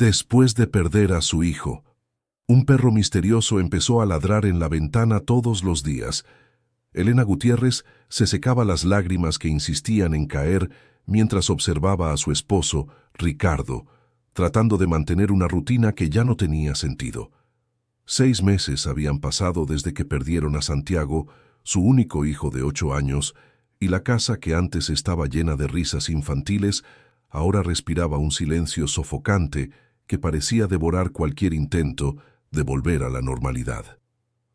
Después de perder a su hijo, un perro misterioso empezó a ladrar en la ventana todos los días. Elena Gutiérrez se secaba las lágrimas que insistían en caer mientras observaba a su esposo, Ricardo, tratando de mantener una rutina que ya no tenía sentido. 6 meses habían pasado desde que perdieron a Santiago, su único hijo de 8 años, y la casa que antes estaba llena de risas infantiles, ahora respiraba un silencio sofocante que parecía devorar cualquier intento de volver a la normalidad.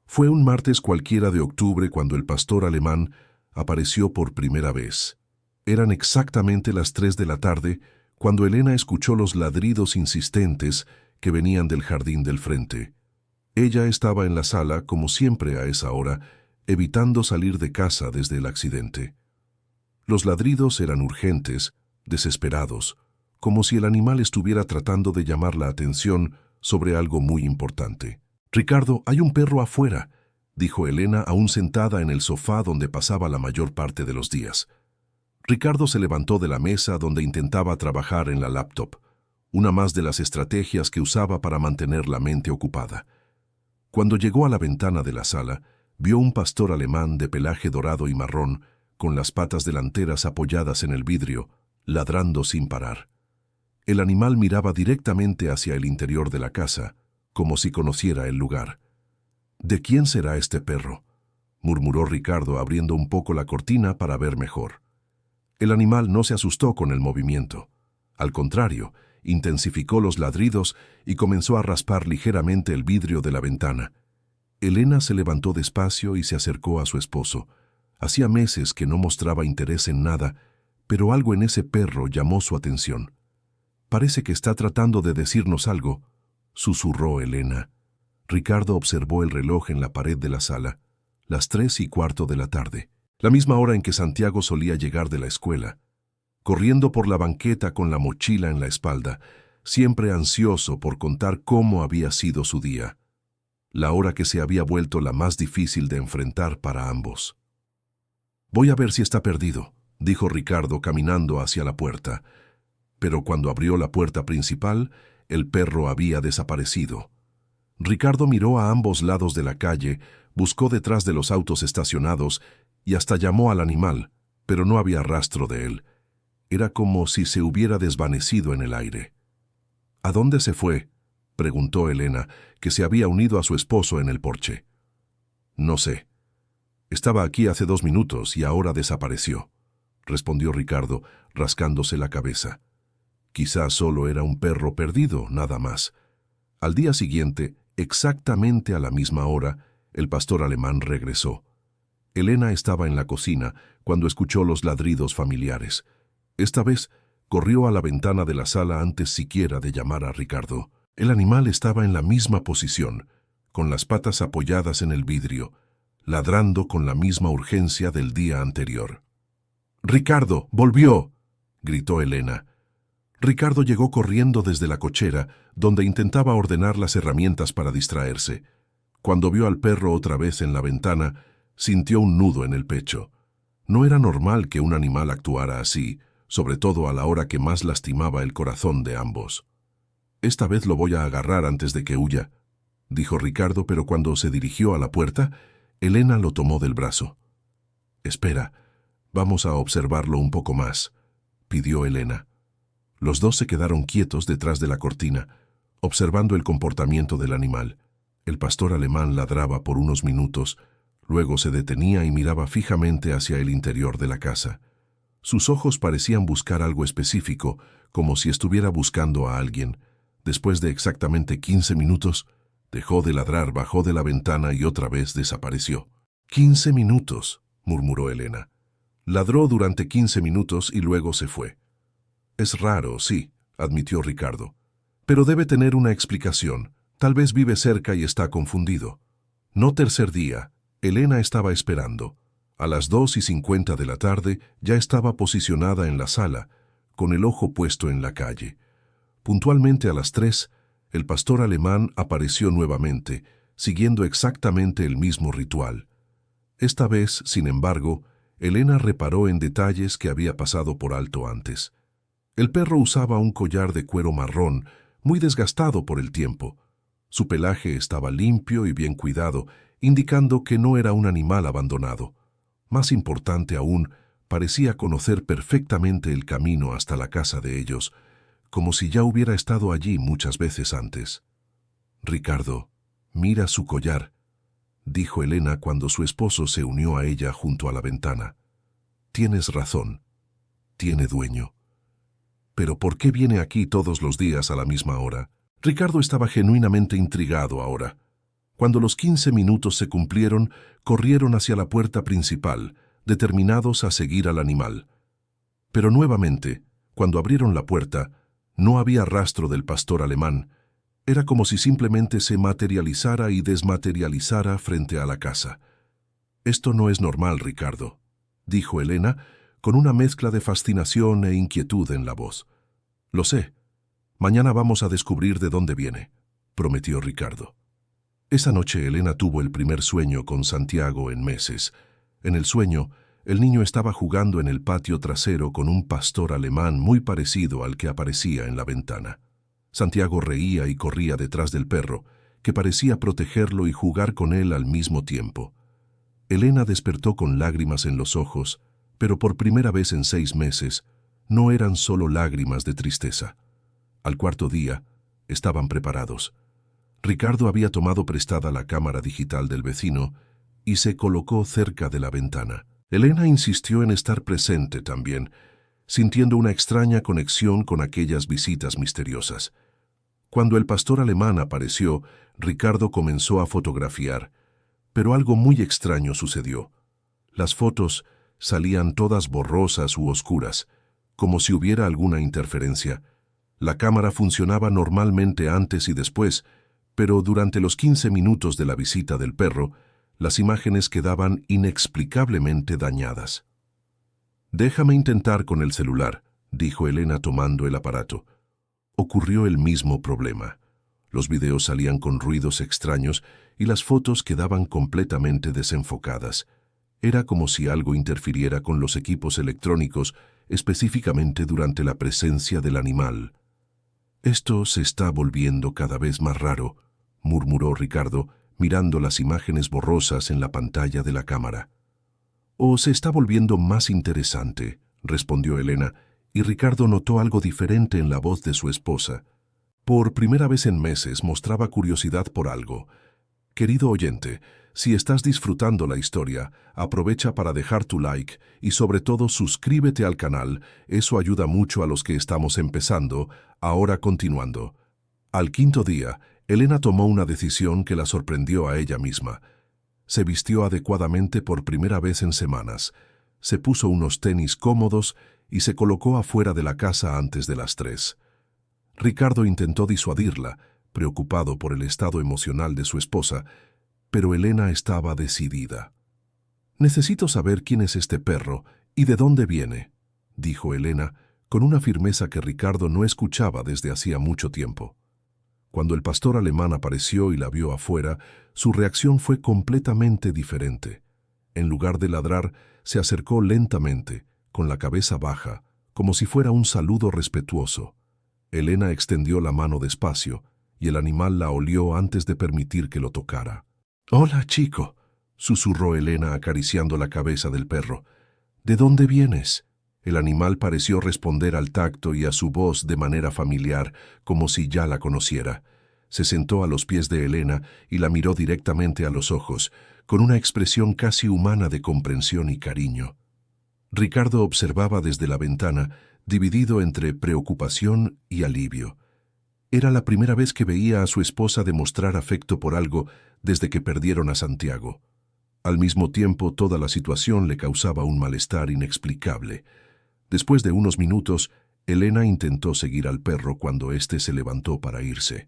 Fue un martes cualquiera de octubre cuando el pastor alemán apareció por primera vez. Eran exactamente las 3 de la tarde cuando Elena escuchó los ladridos insistentes que venían del jardín del frente. Ella estaba en la sala, como siempre a esa hora, evitando salir de casa desde el accidente. Los ladridos eran urgentes, desesperados, como si el animal estuviera tratando de llamar la atención sobre algo muy importante. «Ricardo, hay un perro afuera», dijo Elena aún sentada en el sofá donde pasaba la mayor parte de los días. Ricardo se levantó de la mesa donde intentaba trabajar en la laptop, una más de las estrategias que usaba para mantener la mente ocupada. Cuando llegó a la ventana de la sala, vio un pastor alemán de pelaje dorado y marrón, con las patas delanteras apoyadas en el vidrio, ladrando sin parar. El animal miraba directamente hacia el interior de la casa, como si conociera el lugar. «¿De quién será este perro?», murmuró Ricardo abriendo un poco la cortina para ver mejor. El animal no se asustó con el movimiento. Al contrario, intensificó los ladridos y comenzó a raspar ligeramente el vidrio de la ventana. Elena se levantó despacio y se acercó a su esposo. Hacía meses que no mostraba interés en nada, pero algo en ese perro llamó su atención. «Parece que está tratando de decirnos algo», susurró Elena. Ricardo observó el reloj en la pared de la sala, las 3:15 de la tarde, la misma hora en que Santiago solía llegar de la escuela. Corriendo por la banqueta con la mochila en la espalda, siempre ansioso por contar cómo había sido su día. La hora que se había vuelto la más difícil de enfrentar para ambos. «Voy a ver si está perdido», dijo Ricardo caminando hacia la puerta. Pero cuando abrió la puerta principal, el perro había desaparecido. Ricardo miró a ambos lados de la calle, buscó detrás de los autos estacionados y hasta llamó al animal, pero no había rastro de él. Era como si se hubiera desvanecido en el aire. «¿A dónde se fue?», preguntó Elena, que se había unido a su esposo en el porche. «No sé. Estaba aquí hace 2 minutos y ahora desapareció», respondió Ricardo, rascándose la cabeza. Quizás solo era un perro perdido, nada más. Al día siguiente, exactamente a la misma hora, el pastor alemán regresó. Elena estaba en la cocina cuando escuchó los ladridos familiares. Esta vez, corrió a la ventana de la sala antes siquiera de llamar a Ricardo. El animal estaba en la misma posición, con las patas apoyadas en el vidrio, ladrando con la misma urgencia del día anterior. «¡Ricardo, volvió!», gritó Elena. Ricardo llegó corriendo desde la cochera, donde intentaba ordenar las herramientas para distraerse. Cuando vio al perro otra vez en la ventana, sintió un nudo en el pecho. No era normal que un animal actuara así, sobre todo a la hora que más lastimaba el corazón de ambos. «Esta vez lo voy a agarrar antes de que huya», dijo Ricardo, pero cuando se dirigió a la puerta, Elena lo tomó del brazo. «Espera, vamos a observarlo un poco más», pidió Elena. Los dos se quedaron quietos detrás de la cortina, observando el comportamiento del animal. El pastor alemán ladraba por unos minutos, luego se detenía y miraba fijamente hacia el interior de la casa. Sus ojos parecían buscar algo específico, como si estuviera buscando a alguien. Después de exactamente 15 minutos, dejó de ladrar, bajó de la ventana y otra vez desapareció. «15 minutos», murmuró Elena. Ladró durante 15 minutos y luego se fue. «Es raro, sí», admitió Ricardo. «Pero debe tener una explicación. Tal vez vive cerca y está confundido». No tercer día. Elena estaba esperando. A las 2:50 de la tarde ya estaba posicionada en la sala, con el ojo puesto en la calle. Puntualmente a las 3, el pastor alemán apareció nuevamente, siguiendo exactamente el mismo ritual. Esta vez, sin embargo, Elena reparó en detalles que había pasado por alto antes. El perro usaba un collar de cuero marrón, muy desgastado por el tiempo. Su pelaje estaba limpio y bien cuidado, indicando que no era un animal abandonado. Más importante aún, parecía conocer perfectamente el camino hasta la casa de ellos, como si ya hubiera estado allí muchas veces antes. «Ricardo, mira su collar», dijo Elena cuando su esposo se unió a ella junto a la ventana. «Tienes razón. Tiene dueño. Pero ¿por qué viene aquí todos los días a la misma hora?» Ricardo estaba genuinamente intrigado ahora. Cuando los 15 minutos se cumplieron, corrieron hacia la puerta principal, determinados a seguir al animal. Pero nuevamente, cuando abrieron la puerta, no había rastro del pastor alemán. Era como si simplemente se materializara y desmaterializara frente a la casa. «Esto no es normal, Ricardo», dijo Elena, con una mezcla de fascinación e inquietud en la voz. «Lo sé. Mañana vamos a descubrir de dónde viene», prometió Ricardo. Esa noche Elena tuvo el primer sueño con Santiago en meses. En el sueño, el niño estaba jugando en el patio trasero con un pastor alemán muy parecido al que aparecía en la ventana. Santiago reía y corría detrás del perro, que parecía protegerlo y jugar con él al mismo tiempo. Elena despertó con lágrimas en los ojos, pero por primera vez en 6 meses, no eran solo lágrimas de tristeza. Al cuarto día, estaban preparados. Ricardo había tomado prestada la cámara digital del vecino y se colocó cerca de la ventana. Elena insistió en estar presente también, sintiendo una extraña conexión con aquellas visitas misteriosas. Cuando el pastor alemán apareció, Ricardo comenzó a fotografiar, pero algo muy extraño sucedió. Las fotos salían todas borrosas u oscuras, como si hubiera alguna interferencia. La cámara funcionaba normalmente antes y después, pero durante los 15 minutos de la visita del perro, las imágenes quedaban inexplicablemente dañadas. «Déjame intentar con el celular», dijo Elena tomando el aparato. Ocurrió el mismo problema. Los videos salían con ruidos extraños y las fotos quedaban completamente desenfocadas. Era como si algo interfiriera con los equipos electrónicos, específicamente durante la presencia del animal. «Esto se está volviendo cada vez más raro», murmuró Ricardo, mirando las imágenes borrosas en la pantalla de la cámara. «O se está volviendo más interesante», respondió Elena, y Ricardo notó algo diferente en la voz de su esposa. Por primera vez en meses mostraba curiosidad por algo. «Querido oyente, si estás disfrutando la historia, aprovecha para dejar tu like y sobre todo suscríbete al canal, eso ayuda mucho a los que estamos empezando, ahora continuando». Al quinto día, Elena tomó una decisión que la sorprendió a ella misma. Se vistió adecuadamente por primera vez en semanas, se puso unos tenis cómodos y se colocó afuera de la casa antes de las 3. Ricardo intentó disuadirla, preocupado por el estado emocional de su esposa, pero Elena estaba decidida. «Necesito saber quién es este perro y de dónde viene», dijo Elena, con una firmeza que Ricardo no escuchaba desde hacía mucho tiempo. Cuando el pastor alemán apareció y la vio afuera, su reacción fue completamente diferente. En lugar de ladrar, se acercó lentamente, con la cabeza baja, como si fuera un saludo respetuoso. Elena extendió la mano despacio, y el animal la olió antes de permitir que lo tocara. «Hola, chico», susurró Elena acariciando la cabeza del perro. «¿De dónde vienes?» El animal pareció responder al tacto y a su voz de manera familiar, como si ya la conociera. Se sentó a los pies de Elena y la miró directamente a los ojos, con una expresión casi humana de comprensión y cariño. Ricardo observaba desde la ventana, dividido entre preocupación y alivio. Era la primera vez que veía a su esposa demostrar afecto por algo desde que perdieron a Santiago. Al mismo tiempo, toda la situación le causaba un malestar inexplicable. Después de unos minutos, Elena intentó seguir al perro cuando éste se levantó para irse.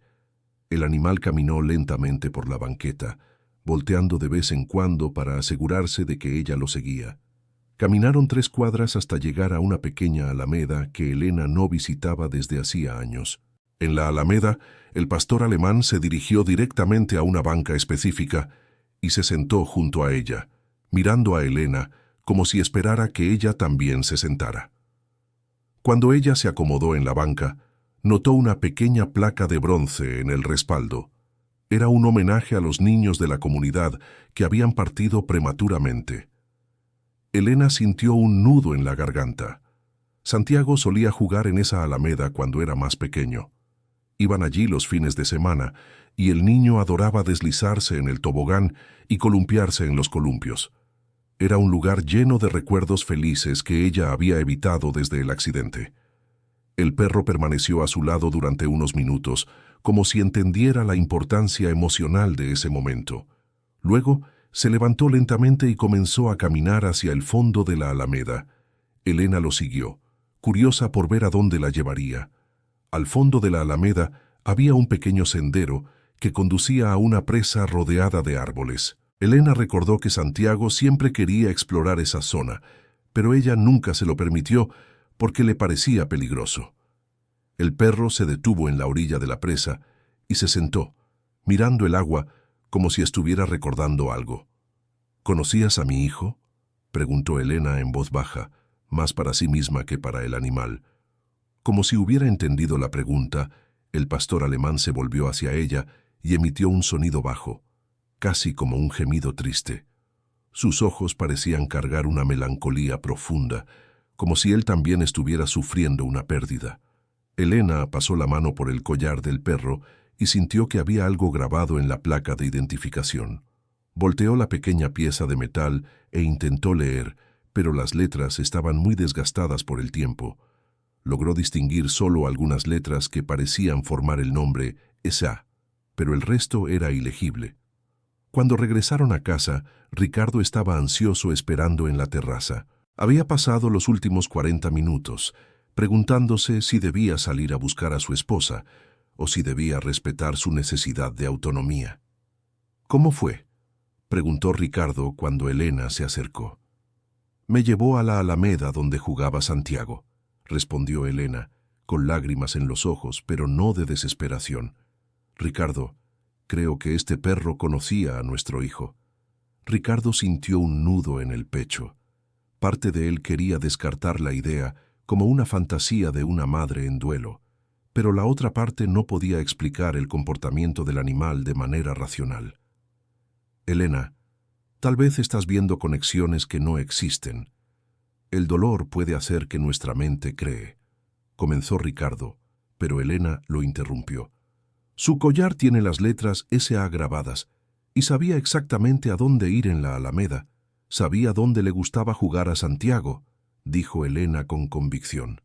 El animal caminó lentamente por la banqueta, volteando de vez en cuando para asegurarse de que ella lo seguía. Caminaron 3 cuadras hasta llegar a una pequeña alameda que Elena no visitaba desde hacía años. En la alameda, el pastor alemán se dirigió directamente a una banca específica y se sentó junto a ella, mirando a Elena como si esperara que ella también se sentara. Cuando ella se acomodó en la banca, Notó una pequeña placa de bronce en el respaldo. Era un homenaje a los niños de la comunidad que habían partido prematuramente. Elena sintió un nudo en la garganta. Santiago solía jugar en esa alameda cuando era más pequeño. Iban allí los fines de semana, y el niño adoraba deslizarse en el tobogán y columpiarse en los columpios. Era un lugar lleno de recuerdos felices que ella había evitado desde el accidente. El perro permaneció a su lado durante unos minutos, como si entendiera la importancia emocional de ese momento. Luego, se levantó lentamente y comenzó a caminar hacia el fondo de la alameda. Elena lo siguió, curiosa por ver a dónde la llevaría. Al fondo de la alameda había un pequeño sendero que conducía a una presa rodeada de árboles. Elena recordó que Santiago siempre quería explorar esa zona, pero ella nunca se lo permitió porque le parecía peligroso. El perro se detuvo en la orilla de la presa y se sentó, mirando el agua como si estuviera recordando algo. ¿Conocías a mi hijo?, preguntó Elena en voz baja, más para sí misma que para el animal. Como si hubiera entendido la pregunta, el pastor alemán se volvió hacia ella y emitió un sonido bajo, casi como un gemido triste. Sus ojos parecían cargar una melancolía profunda, como si él también estuviera sufriendo una pérdida. Elena pasó la mano por el collar del perro y sintió que había algo grabado en la placa de identificación. Volteó la pequeña pieza de metal e intentó leer, pero las letras estaban muy desgastadas por el tiempo. Logró distinguir solo algunas letras que parecían formar el nombre SA, pero el resto era ilegible. Cuando regresaron a casa, Ricardo estaba ansioso esperando en la terraza. Había pasado los últimos 40 minutos, preguntándose si debía salir a buscar a su esposa o si debía respetar su necesidad de autonomía. ¿Cómo fue?, preguntó Ricardo cuando Elena se acercó. Me llevó a la alameda donde jugaba Santiago, respondió Elena, con lágrimas en los ojos, pero no de desesperación. Ricardo, creo que este perro conocía a nuestro hijo. Ricardo sintió un nudo en el pecho. Parte de él quería descartar la idea como una fantasía de una madre en duelo, pero la otra parte no podía explicar el comportamiento del animal de manera racional. Elena, tal vez estás viendo conexiones que no existen. El dolor puede hacer que nuestra mente cree, comenzó Ricardo, pero Elena lo interrumpió. Su collar tiene las letras SA grabadas, y sabía exactamente a dónde ir en la alameda. Sabía dónde le gustaba jugar a Santiago, dijo Elena con convicción.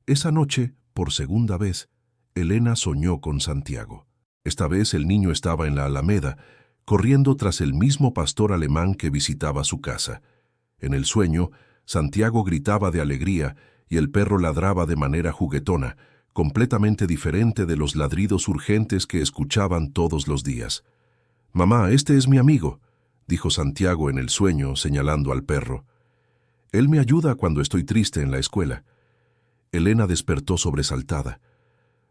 Esa noche, por segunda vez, Elena soñó con Santiago. Esta vez el niño estaba en la alameda, corriendo tras el mismo pastor alemán que visitaba su casa. En el sueño, Santiago gritaba de alegría y el perro ladraba de manera juguetona, completamente diferente de los ladridos urgentes que escuchaban todos los días. «Mamá, este es mi amigo», dijo Santiago en el sueño, señalando al perro. «Él me ayuda cuando estoy triste en la escuela». Elena despertó sobresaltada.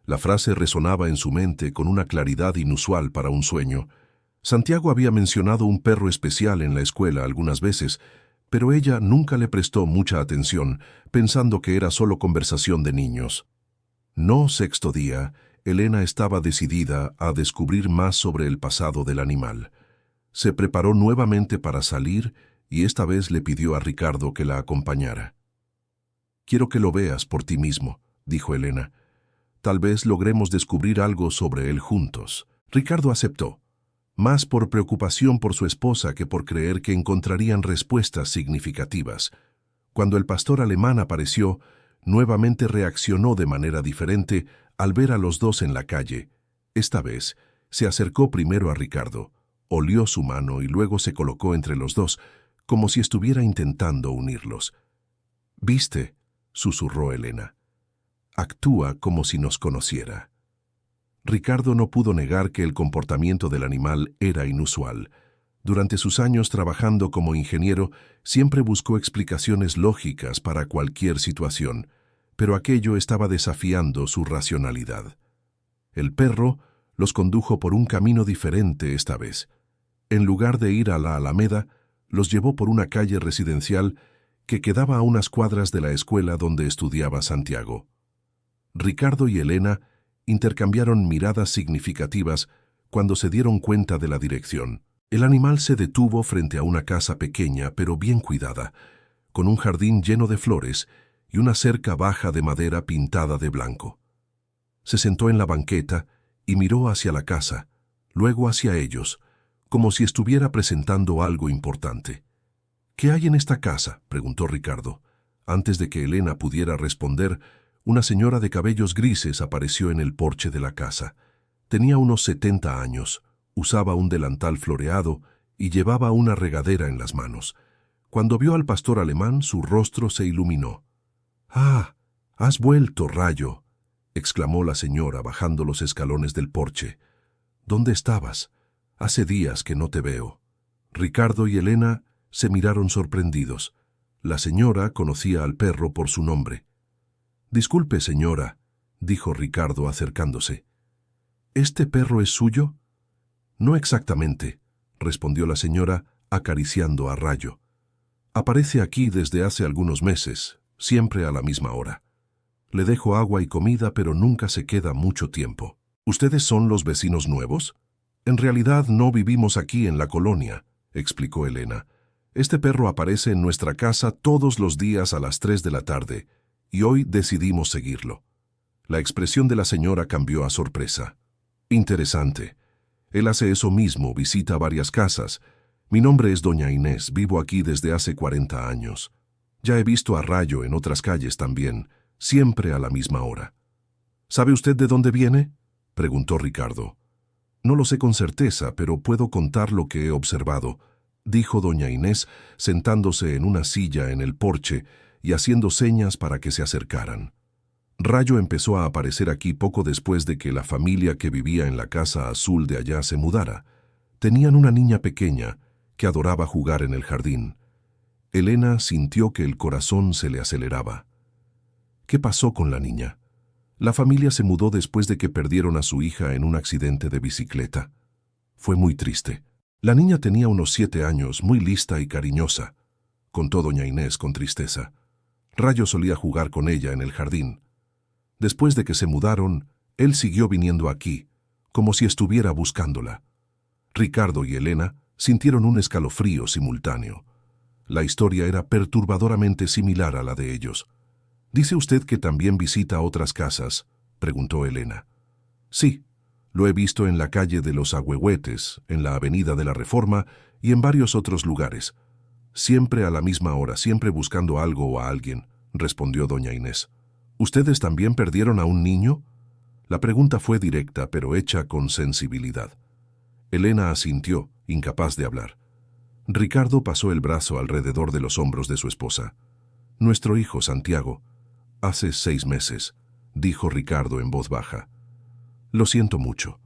La frase resonaba en su mente con una claridad inusual para un sueño. Santiago había mencionado un perro especial en la escuela algunas veces, pero ella nunca le prestó mucha atención, pensando que era solo conversación de niños. No, sexto día, Elena estaba decidida a descubrir más sobre el pasado del animal. Se preparó nuevamente para salir y esta vez le pidió a Ricardo que la acompañara. «Quiero que lo veas por ti mismo», dijo Elena. «Tal vez logremos descubrir algo sobre él juntos». Ricardo aceptó, más por preocupación por su esposa que por creer que encontrarían respuestas significativas. Cuando el pastor alemán apareció, nuevamente reaccionó de manera diferente al ver a los dos en la calle. Esta vez, se acercó primero a Ricardo, olió su mano y luego se colocó entre los dos, como si estuviera intentando unirlos. «¿Viste?», susurró Elena. «Actúa como si nos conociera». Ricardo no pudo negar que el comportamiento del animal era inusual. Durante sus años trabajando como ingeniero, siempre buscó explicaciones lógicas para cualquier situación, pero aquello estaba desafiando su racionalidad. El perro los condujo por un camino diferente esta vez. En lugar de ir a la alameda, los llevó por una calle residencial que quedaba a unas cuadras de la escuela donde estudiaba Santiago. Ricardo y Elena Intercambiaron miradas significativas cuando se dieron cuenta de la dirección. El animal se detuvo frente a una casa pequeña pero bien cuidada, con un jardín lleno de flores y una cerca baja de madera pintada de blanco. Se sentó en la banqueta y miró hacia la casa, luego hacia ellos, como si estuviera presentando algo importante. «¿Qué hay en esta casa?», preguntó Ricardo. Antes de que Elena pudiera responder, una señora de cabellos grises apareció en el porche de la casa. Tenía unos 70 años, usaba un delantal floreado y llevaba una regadera en las manos. Cuando vio al pastor alemán, su rostro se iluminó. «¡Ah! ¡Has vuelto, Rayo!», exclamó la señora bajando los escalones del porche. «¿Dónde estabas? Hace días que no te veo». Ricardo y Elena se miraron sorprendidos. La señora conocía al perro por su nombre. «Disculpe, señora», dijo Ricardo acercándose. «¿Este perro es suyo?». «No exactamente», respondió la señora acariciando a Rayo. «Aparece aquí desde hace algunos meses, siempre a la misma hora. Le dejo agua y comida, pero nunca se queda mucho tiempo». «¿Ustedes son los vecinos nuevos?». «En realidad no vivimos aquí en la colonia», explicó Elena. «Este perro aparece en nuestra casa todos los días a las 3 de la tarde, y hoy decidimos seguirlo». La expresión de la señora cambió a sorpresa. «Interesante. Él hace eso mismo, visita varias casas. Mi nombre es doña Inés, vivo aquí desde hace 40 años. Ya he visto a Rayo en otras calles también, siempre a la misma hora». «¿Sabe usted de dónde viene?», preguntó Ricardo. «No lo sé con certeza, pero puedo contar lo que he observado», dijo doña Inés, sentándose en una silla en el porche y haciendo señas para que se acercaran. Rayo empezó a aparecer aquí poco después de que la familia que vivía en la casa azul de allá se mudara. Tenían una niña pequeña que adoraba jugar en el jardín. Elena sintió que el corazón se le aceleraba. ¿Qué pasó con la niña? La familia se mudó después de que perdieron a su hija en un accidente de bicicleta. Fue muy triste. La niña tenía unos 7 años, muy lista y cariñosa, contó doña Inés con tristeza. Rayo solía jugar con ella en el jardín. Después de que se mudaron, él siguió viniendo aquí, como si estuviera buscándola. Ricardo y Elena sintieron un escalofrío simultáneo. La historia era perturbadoramente similar a la de ellos. «¿Dice usted que también visita otras casas?», preguntó Elena. «Sí, lo he visto en la calle de los Ahuehuetes, en la avenida de la Reforma y en varios otros lugares. Siempre a la misma hora, siempre buscando algo o a alguien», respondió doña Inés. «¿Ustedes también perdieron a un niño?». La pregunta fue directa, pero hecha con sensibilidad. Elena asintió, incapaz de hablar. Ricardo pasó el brazo alrededor de los hombros de su esposa. «Nuestro hijo, Santiago. Hace 6 meses», dijo Ricardo en voz baja. «Lo siento mucho»,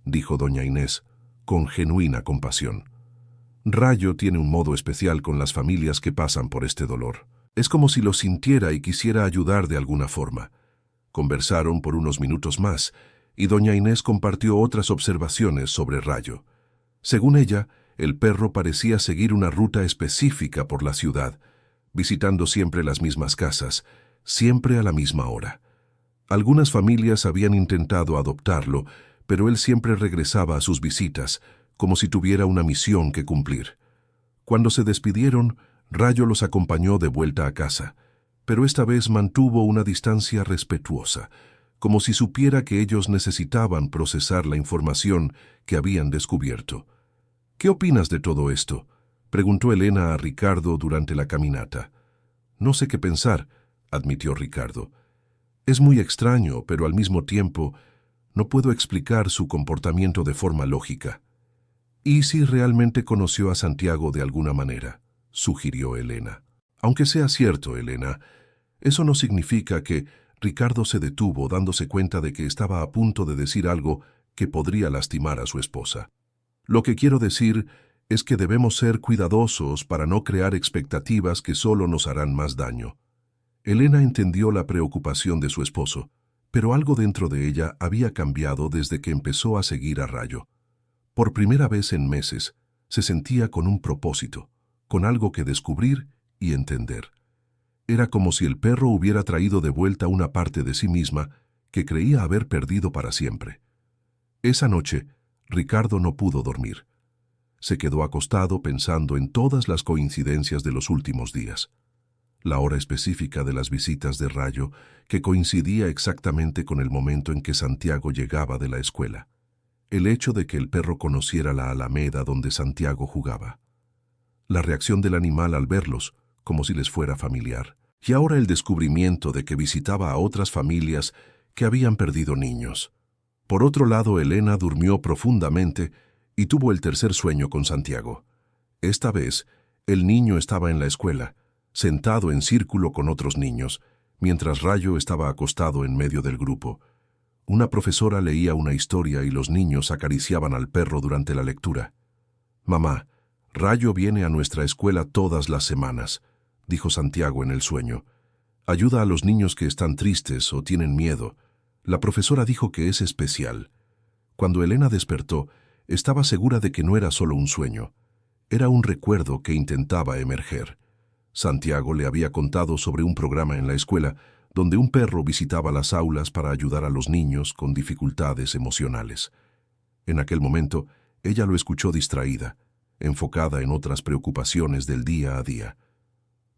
dijo doña Inés, con genuina compasión. «Rayo tiene un modo especial con las familias que pasan por este dolor. Es como si lo sintiera y quisiera ayudar de alguna forma». Conversaron por unos minutos más, y doña Inés compartió otras observaciones sobre Rayo. Según ella, el perro parecía seguir una ruta específica por la ciudad, visitando siempre las mismas casas, siempre a la misma hora. Algunas familias habían intentado adoptarlo, pero él siempre regresaba a sus visitas, como si tuviera una misión que cumplir. Cuando se despidieron, Rayo los acompañó de vuelta a casa, pero esta vez mantuvo una distancia respetuosa, como si supiera que ellos necesitaban procesar la información que habían descubierto. «¿Qué opinas de todo esto?», preguntó Elena a Ricardo durante la caminata. «No sé qué pensar», admitió Ricardo. «Es muy extraño, pero al mismo tiempo no puedo explicar su comportamiento de forma lógica». «¿Y si realmente conoció a Santiago de alguna manera?», sugirió Elena. «Aunque sea cierto, Elena, eso no significa que…». Ricardo se detuvo dándose cuenta de que estaba a punto de decir algo que podría lastimar a su esposa. «Lo que quiero decir es que debemos ser cuidadosos para no crear expectativas que solo nos harán más daño». Elena entendió la preocupación de su esposo, pero algo dentro de ella había cambiado desde que empezó a seguir a Rayo. Por primera vez en meses, se sentía con un propósito, con algo que descubrir y entender. Era como si el perro hubiera traído de vuelta una parte de sí misma que creía haber perdido para siempre. Esa noche, Ricardo no pudo dormir. Se quedó acostado pensando en todas las coincidencias de los últimos días. La hora específica de las visitas de Rayo, que coincidía exactamente con el momento en que Santiago llegaba de la escuela. El hecho de que el perro conociera la alameda donde Santiago jugaba. La reacción del animal al verlos, como si les fuera familiar. Y ahora el descubrimiento de que visitaba a otras familias que habían perdido niños. Por otro lado, Elena durmió profundamente y tuvo el tercer sueño con Santiago. Esta vez, el niño estaba en la escuela, sentado en círculo con otros niños, mientras Rayo estaba acostado en medio del grupo. Una profesora leía una historia y los niños acariciaban al perro durante la lectura. «Mamá, Rayo viene a nuestra escuela todas las semanas», dijo Santiago en el sueño. «Ayuda a los niños que están tristes o tienen miedo. La profesora dijo que es especial». Cuando Elena despertó, estaba segura de que no era solo un sueño. Era un recuerdo que intentaba emerger. Santiago le había contado sobre un programa en la escuela donde un perro visitaba las aulas para ayudar a los niños con dificultades emocionales. En aquel momento, ella lo escuchó distraída, enfocada en otras preocupaciones del día a día.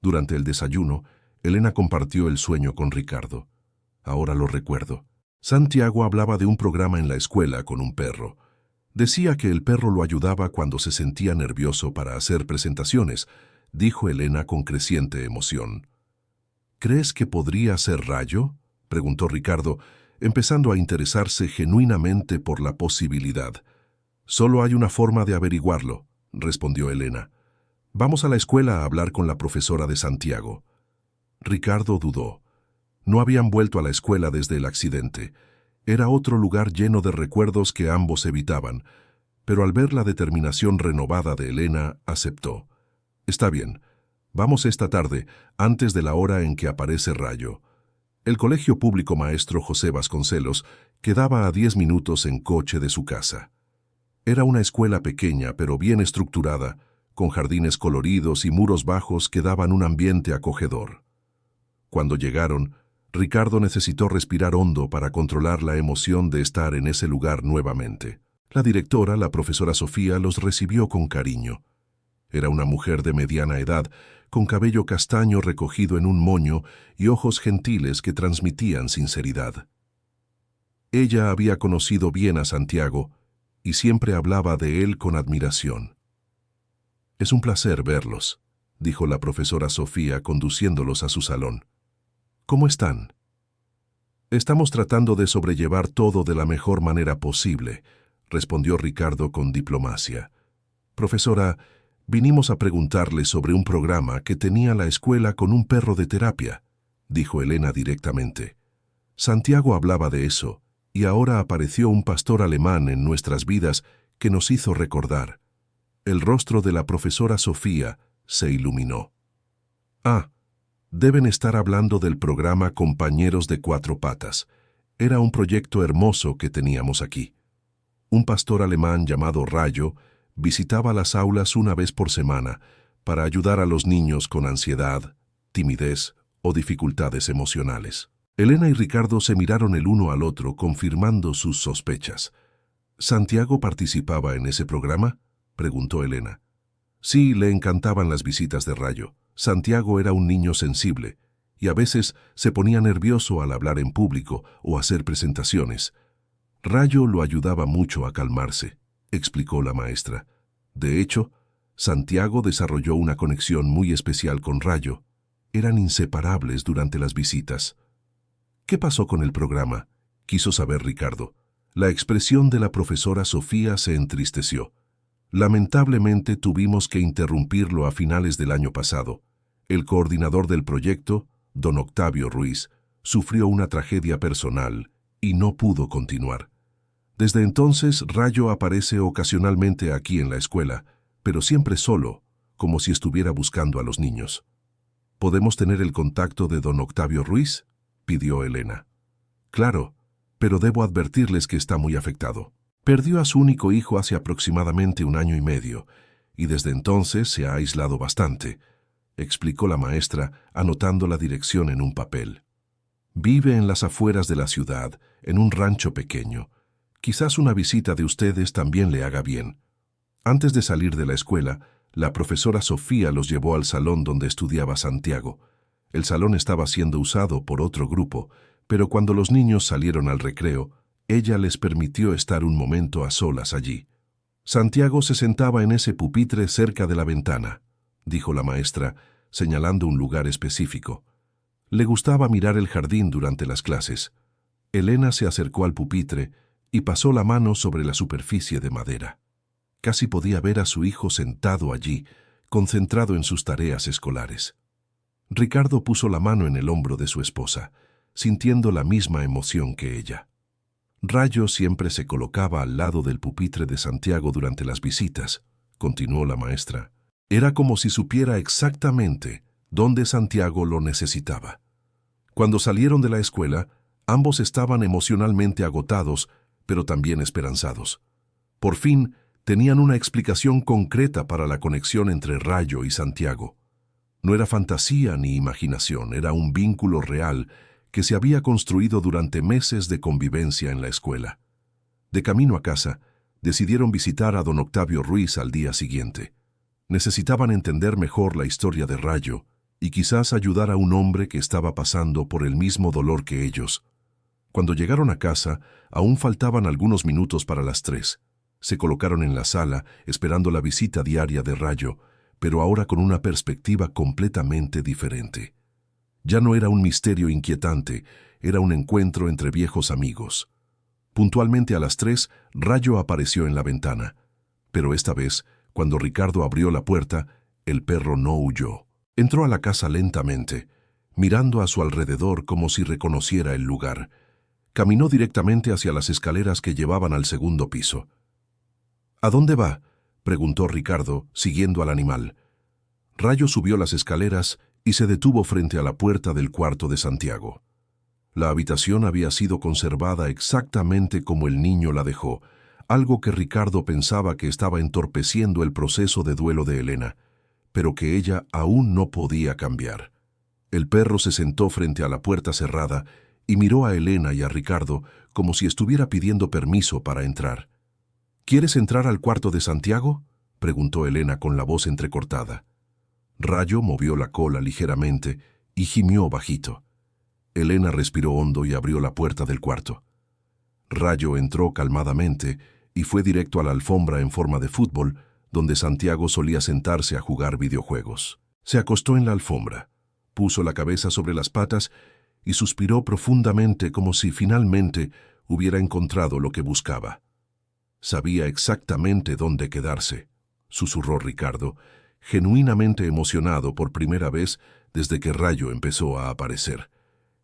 Durante el desayuno, Elena compartió el sueño con Ricardo. Ahora lo recuerdo. Santiago hablaba de un programa en la escuela con un perro. Decía que el perro lo ayudaba cuando se sentía nervioso para hacer presentaciones, dijo Elena con creciente emoción. «¿Crees que podría ser Rayo?», preguntó Ricardo, empezando a interesarse genuinamente por la posibilidad. «Solo hay una forma de averiguarlo», respondió Elena. «Vamos a la escuela a hablar con la profesora de Santiago». Ricardo dudó. No habían vuelto a la escuela desde el accidente. Era otro lugar lleno de recuerdos que ambos evitaban, pero al ver la determinación renovada de Elena, aceptó. «Está bien. Vamos esta tarde, antes de la hora en que aparece Rayo». El Colegio Público Maestro José Vasconcelos quedaba a 10 minutos en coche de su casa. Era una escuela pequeña pero bien estructurada, con jardines coloridos y muros bajos que daban un ambiente acogedor. Cuando llegaron, Ricardo necesitó respirar hondo para controlar la emoción de estar en ese lugar nuevamente. La directora, la profesora Sofía, los recibió con cariño. Era una mujer de mediana edad, con cabello castaño recogido en un moño y ojos gentiles que transmitían sinceridad. Ella había conocido bien a Santiago y siempre hablaba de él con admiración. «Es un placer verlos», dijo la profesora Sofía conduciéndolos a su salón. «¿Cómo están?» «Estamos tratando de sobrellevar todo de la mejor manera posible», respondió Ricardo con diplomacia. «Profesora, vinimos a preguntarle sobre un programa que tenía la escuela con un perro de terapia», dijo Elena directamente. «Santiago hablaba de eso, y ahora apareció un pastor alemán en nuestras vidas que nos hizo recordar». El rostro de la profesora Sofía se iluminó. «Ah, deben estar hablando del programa Compañeros de Cuatro Patas. Era un proyecto hermoso que teníamos aquí. Un pastor alemán llamado Rayo visitaba las aulas una vez por semana para ayudar a los niños con ansiedad, timidez o dificultades emocionales». Elena y Ricardo se miraron el uno al otro confirmando sus sospechas. «¿Santiago participaba en ese programa?», preguntó Elena. «Sí, le encantaban las visitas de Rayo. Santiago era un niño sensible y a veces se ponía nervioso al hablar en público o hacer presentaciones. Rayo lo ayudaba mucho a calmarse», explicó la maestra. «De hecho, Santiago desarrolló una conexión muy especial con Rayo. Eran inseparables durante las visitas». «¿Qué pasó con el programa?», quiso saber Ricardo. La expresión de la profesora Sofía se entristeció. «Lamentablemente tuvimos que interrumpirlo a finales del año pasado. El coordinador del proyecto, don Octavio Ruiz, sufrió una tragedia personal y no pudo continuar. Desde entonces, Rayo aparece ocasionalmente aquí en la escuela, pero siempre solo, como si estuviera buscando a los niños». «¿Podemos tener el contacto de don Octavio Ruiz?», pidió Elena. «Claro, pero debo advertirles que está muy afectado. Perdió a su único hijo hace aproximadamente 1 año y medio, y desde entonces se ha aislado bastante», explicó la maestra, anotando la dirección en un papel. Vive en las afueras de la ciudad, en un rancho pequeño. Quizás una visita de ustedes también le haga bien. Antes de salir de la escuela, la profesora Sofía los llevó al salón donde estudiaba Santiago. El salón estaba siendo usado por otro grupo, pero cuando los niños salieron al recreo, ella les permitió estar un momento a solas allí. Santiago se sentaba en ese pupitre cerca de la ventana, dijo la maestra, señalando un lugar específico. Le gustaba mirar el jardín durante las clases. Elena se acercó al pupitre y pasó la mano sobre la superficie de madera. Casi podía ver a su hijo sentado allí, concentrado en sus tareas escolares. Ricardo puso la mano en el hombro de su esposa, sintiendo la misma emoción que ella. Rayo siempre se colocaba al lado del pupitre de Santiago durante las visitas, continuó la maestra. Era como si supiera exactamente dónde Santiago lo necesitaba. Cuando salieron de la escuela, ambos estaban emocionalmente agotados, pero también esperanzados. Por fin, tenían una explicación concreta para la conexión entre Rayo y Santiago. No era fantasía ni imaginación, era un vínculo real que se había construido durante meses de convivencia en la escuela. De camino a casa, decidieron visitar a don Octavio Ruiz al día siguiente. Necesitaban entender mejor la historia de Rayo y quizás ayudar a un hombre que estaba pasando por el mismo dolor que ellos. Cuando llegaron a casa, aún faltaban algunos minutos para las 3. Se colocaron en la sala, esperando la visita diaria de Rayo, pero ahora con una perspectiva completamente diferente. Ya no era un misterio inquietante, era un encuentro entre viejos amigos. Puntualmente a las 3, Rayo apareció en la ventana, pero esta vez, cuando Ricardo abrió la puerta, el perro no huyó. Entró a la casa lentamente, mirando a su alrededor como si reconociera el lugar. Caminó directamente hacia las escaleras que llevaban al segundo piso. ¿A dónde va?, preguntó Ricardo, siguiendo al animal. Rayo subió las escaleras y se detuvo frente a la puerta del cuarto de Santiago. La habitación había sido conservada exactamente como el niño la dejó, algo que Ricardo pensaba que estaba entorpeciendo el proceso de duelo de Elena, pero que ella aún no podía cambiar. El perro se sentó frente a la puerta cerrada y miró a Elena y a Ricardo como si estuviera pidiendo permiso para entrar. ¿Quieres entrar al cuarto de Santiago?, preguntó Elena con la voz entrecortada. Rayo movió la cola ligeramente y gimió bajito. Elena respiró hondo y abrió la puerta del cuarto. Rayo entró calmadamente y fue directo a la alfombra en forma de fútbol, donde Santiago solía sentarse a jugar videojuegos. Se acostó en la alfombra, puso la cabeza sobre las patas y suspiró profundamente como si finalmente hubiera encontrado lo que buscaba. Sabía exactamente dónde quedarse, susurró Ricardo, genuinamente emocionado por primera vez desde que Rayo empezó a aparecer.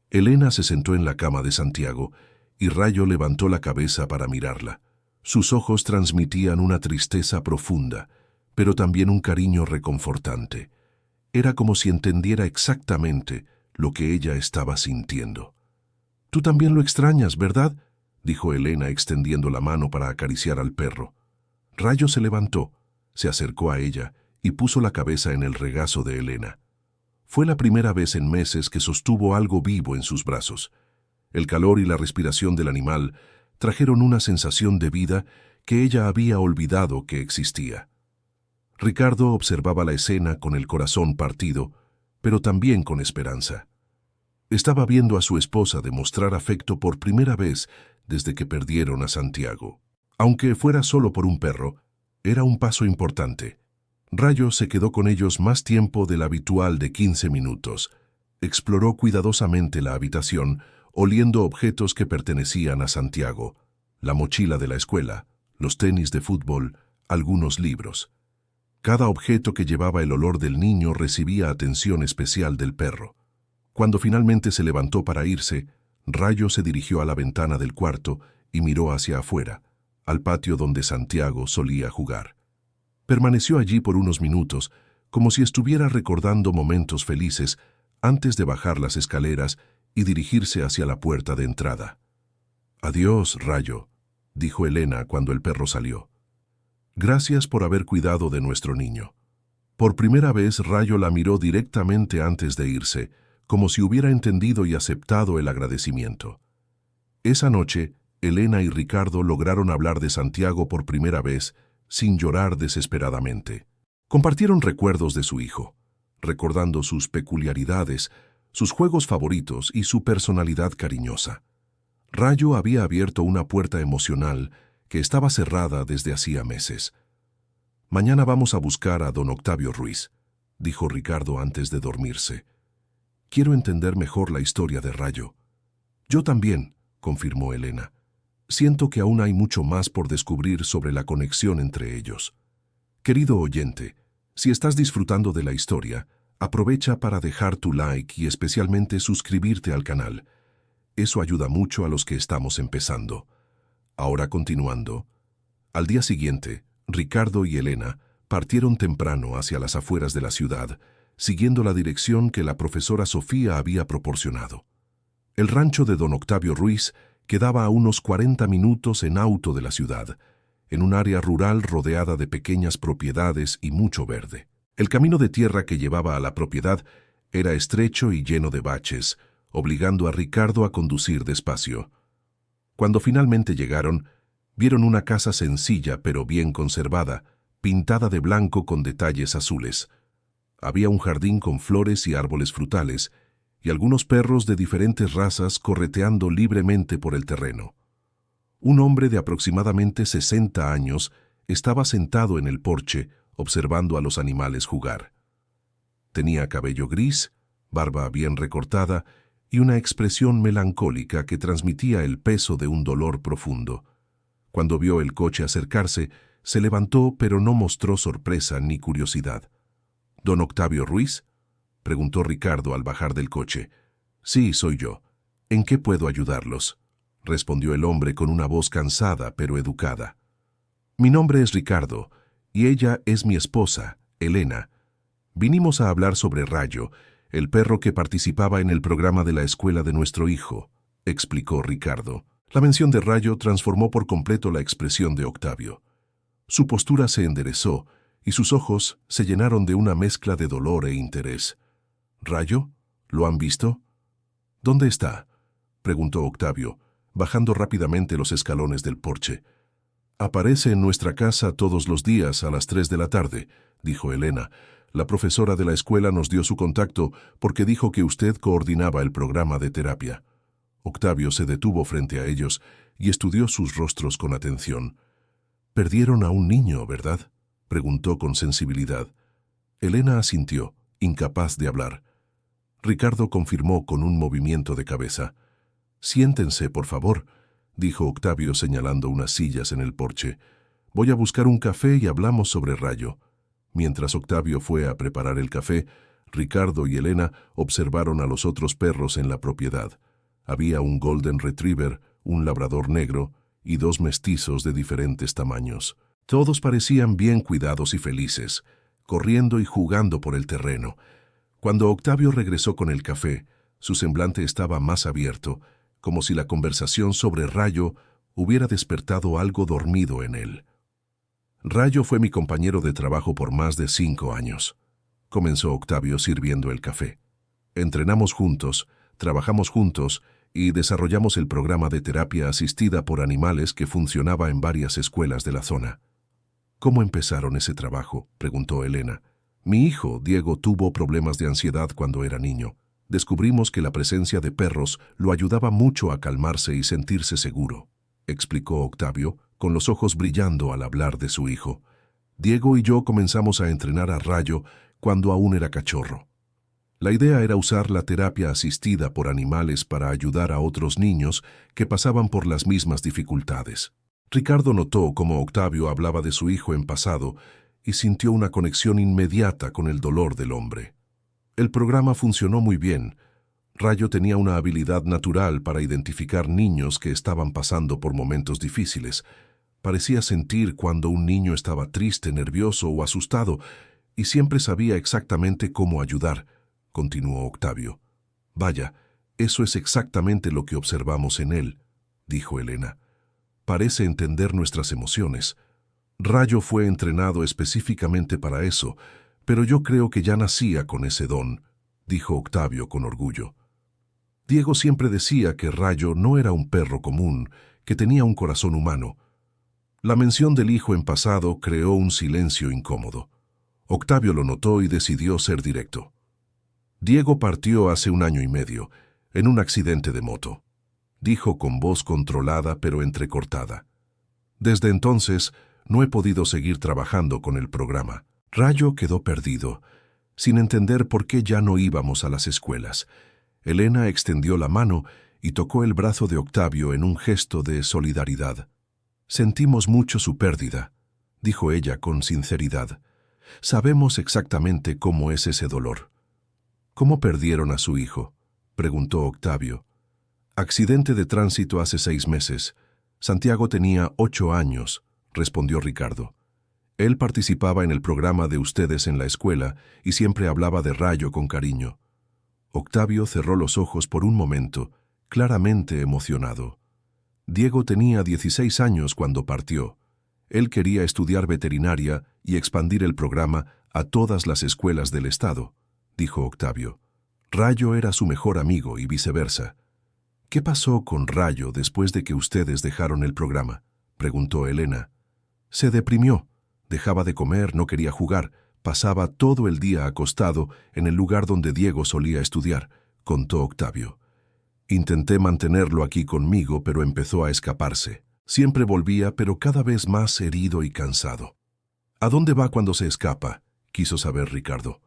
Elena se sentó en la cama de Santiago y Rayo levantó la cabeza para mirarla. Sus ojos transmitían una tristeza profunda, pero también un cariño reconfortante. Era como si entendiera exactamente lo que ella estaba sintiendo. «Tú también lo extrañas, ¿verdad?», dijo Elena extendiendo la mano para acariciar al perro. Rayo se levantó, se acercó a ella y puso la cabeza en el regazo de Elena. Fue la primera vez en meses que sostuvo algo vivo en sus brazos. El calor y la respiración del animal trajeron una sensación de vida que ella había olvidado que existía. Ricardo observaba la escena con el corazón partido, pero también con esperanza. Estaba viendo a su esposa demostrar afecto por primera vez desde que perdieron a Santiago. Aunque fuera solo por un perro, era un paso importante. Rayo se quedó con ellos más tiempo del habitual de 15 minutos. Exploró cuidadosamente la habitación, oliendo objetos que pertenecían a Santiago: la mochila de la escuela, los tenis de fútbol, algunos libros. Cada objeto que llevaba el olor del niño recibía atención especial del perro. Cuando finalmente se levantó para irse, Rayo se dirigió a la ventana del cuarto y miró hacia afuera, al patio donde Santiago solía jugar. Permaneció allí por unos minutos, como si estuviera recordando momentos felices antes de bajar las escaleras y dirigirse hacia la puerta de entrada. «Adiós, Rayo», dijo Elena cuando el perro salió. «Gracias por haber cuidado de nuestro niño». Por primera vez Rayo la miró directamente antes de irse, como si hubiera entendido y aceptado el agradecimiento. Esa noche, Elena y Ricardo lograron hablar de Santiago por primera vez, sin llorar desesperadamente. Compartieron recuerdos de su hijo, recordando sus peculiaridades, sus juegos favoritos y su personalidad cariñosa. Rayo había abierto una puerta emocional que estaba cerrada desde hacía meses. «Mañana vamos a buscar a don Octavio Ruiz», dijo Ricardo antes de dormirse. «Quiero entender mejor la historia de Rayo». «Yo también», confirmó Elena. «Siento que aún hay mucho más por descubrir sobre la conexión entre ellos». Querido oyente, si estás disfrutando de la historia, aprovecha para dejar tu like y especialmente suscribirte al canal. Eso ayuda mucho a los que estamos empezando. Ahora continuando. Al día siguiente, Ricardo y Elena partieron temprano hacia las afueras de la ciudad, siguiendo la dirección que la profesora Sofía había proporcionado. El rancho de don Octavio Ruiz quedaba a unos 40 minutos en auto de la ciudad, en un área rural rodeada de pequeñas propiedades y mucho verde. El camino de tierra que llevaba a la propiedad era estrecho y lleno de baches, obligando a Ricardo a conducir despacio. Cuando finalmente llegaron, vieron una casa sencilla pero bien conservada, pintada de blanco con detalles azules. Había un jardín con flores y árboles frutales, y algunos perros de diferentes razas correteando libremente por el terreno. Un hombre de aproximadamente 60 años estaba sentado en el porche, observando a los animales jugar. Tenía cabello gris, barba bien recortada y una expresión melancólica que transmitía el peso de un dolor profundo. Cuando vio el coche acercarse, se levantó pero no mostró sorpresa ni curiosidad. «¿Don Octavio Ruiz?», preguntó Ricardo al bajar del coche. «Sí, soy yo. ¿En qué puedo ayudarlos?», respondió el hombre con una voz cansada pero educada. «Mi nombre es Ricardo, y ella es mi esposa, Elena. Vinimos a hablar sobre Rayo, el perro que participaba en el programa de la escuela de nuestro hijo», explicó Ricardo. La mención de Rayo transformó por completo la expresión de Octavio. Su postura se enderezó y sus ojos se llenaron de una mezcla de dolor e interés. «¿Rayo? ¿Lo han visto?» «¿Dónde está?», preguntó Octavio, bajando rápidamente los escalones del porche. «Aparece en nuestra casa todos los días a las 3 de la tarde», dijo Elena. «La profesora de la escuela nos dio su contacto porque dijo que usted coordinaba el programa de terapia». Octavio se detuvo frente a ellos y estudió sus rostros con atención. «Perdieron a un niño, ¿verdad?», preguntó con sensibilidad. Elena asintió, incapaz de hablar. Ricardo confirmó con un movimiento de cabeza. «Siéntense, por favor», dijo Octavio señalando unas sillas en el porche. «Voy a buscar un café y hablamos sobre Rayo». Mientras Octavio fue a preparar el café, Ricardo y Elena observaron a los otros perros en la propiedad. Había un Golden Retriever, un labrador negro y 2 mestizos de diferentes tamaños. Todos parecían bien cuidados y felices, corriendo y jugando por el terreno. Cuando Octavio regresó con el café, su semblante estaba más abierto, como si la conversación sobre Rayo hubiera despertado algo dormido en él. «Rayo fue mi compañero de trabajo por más de 5 años», comenzó Octavio sirviendo el café. «Entrenamos juntos, trabajamos juntos y desarrollamos el programa de terapia asistida por animales que funcionaba en varias escuelas de la zona». «¿Cómo empezaron ese trabajo?», preguntó Elena. «Mi hijo, Diego, tuvo problemas de ansiedad cuando era niño. Descubrimos que la presencia de perros lo ayudaba mucho a calmarse y sentirse seguro», explicó Octavio, con los ojos brillando al hablar de su hijo. «Diego y yo comenzamos a entrenar a Rayo cuando aún era cachorro. La idea era usar la terapia asistida por animales para ayudar a otros niños que pasaban por las mismas dificultades». Ricardo notó cómo Octavio hablaba de su hijo en pasado y sintió una conexión inmediata con el dolor del hombre. El programa funcionó muy bien. Rayo tenía una habilidad natural para identificar niños que estaban pasando por momentos difíciles. Parecía sentir cuando un niño estaba triste, nervioso o asustado, y siempre sabía exactamente cómo ayudar, continuó Octavio. «Vaya, eso es exactamente lo que observamos en él», dijo Elena. «Parece entender nuestras emociones. Rayo fue entrenado específicamente para eso, pero yo creo que ya nacía con ese don», dijo Octavio con orgullo. Diego siempre decía que Rayo no era un perro común, que tenía un corazón humano. La mención del hijo en pasado creó un silencio incómodo. Octavio lo notó y decidió ser directo. Diego partió hace 1 año y medio, en un accidente de moto, dijo con voz controlada pero entrecortada. Desde entonces, no he podido seguir trabajando con el programa. Rayo quedó perdido, sin entender por qué ya no íbamos a las escuelas. Elena extendió la mano y tocó el brazo de Octavio en un gesto de solidaridad. Sentimos mucho su pérdida, dijo ella con sinceridad. Sabemos exactamente cómo es ese dolor. ¿Cómo perdieron a su hijo?, preguntó Octavio. Accidente de tránsito hace 6 meses. Santiago tenía 8 años, respondió Ricardo. Él participaba en el programa de ustedes en la escuela y siempre hablaba de Rayo con cariño. Octavio cerró los ojos por un momento, claramente emocionado. Diego tenía 16 años cuando partió. Él quería estudiar veterinaria y expandir el programa a todas las escuelas del estado, dijo Octavio. Rayo era su mejor amigo y viceversa. ¿Qué pasó con Rayo después de que ustedes dejaron el programa?, preguntó Elena. Se deprimió, dejaba de comer, no quería jugar, pasaba todo el día acostado en el lugar donde Diego solía estudiar, contó Octavio. Intenté mantenerlo aquí conmigo, pero empezó a escaparse. Siempre volvía, pero cada vez más herido y cansado. ¿A dónde va cuando se escapa?, quiso saber Ricardo.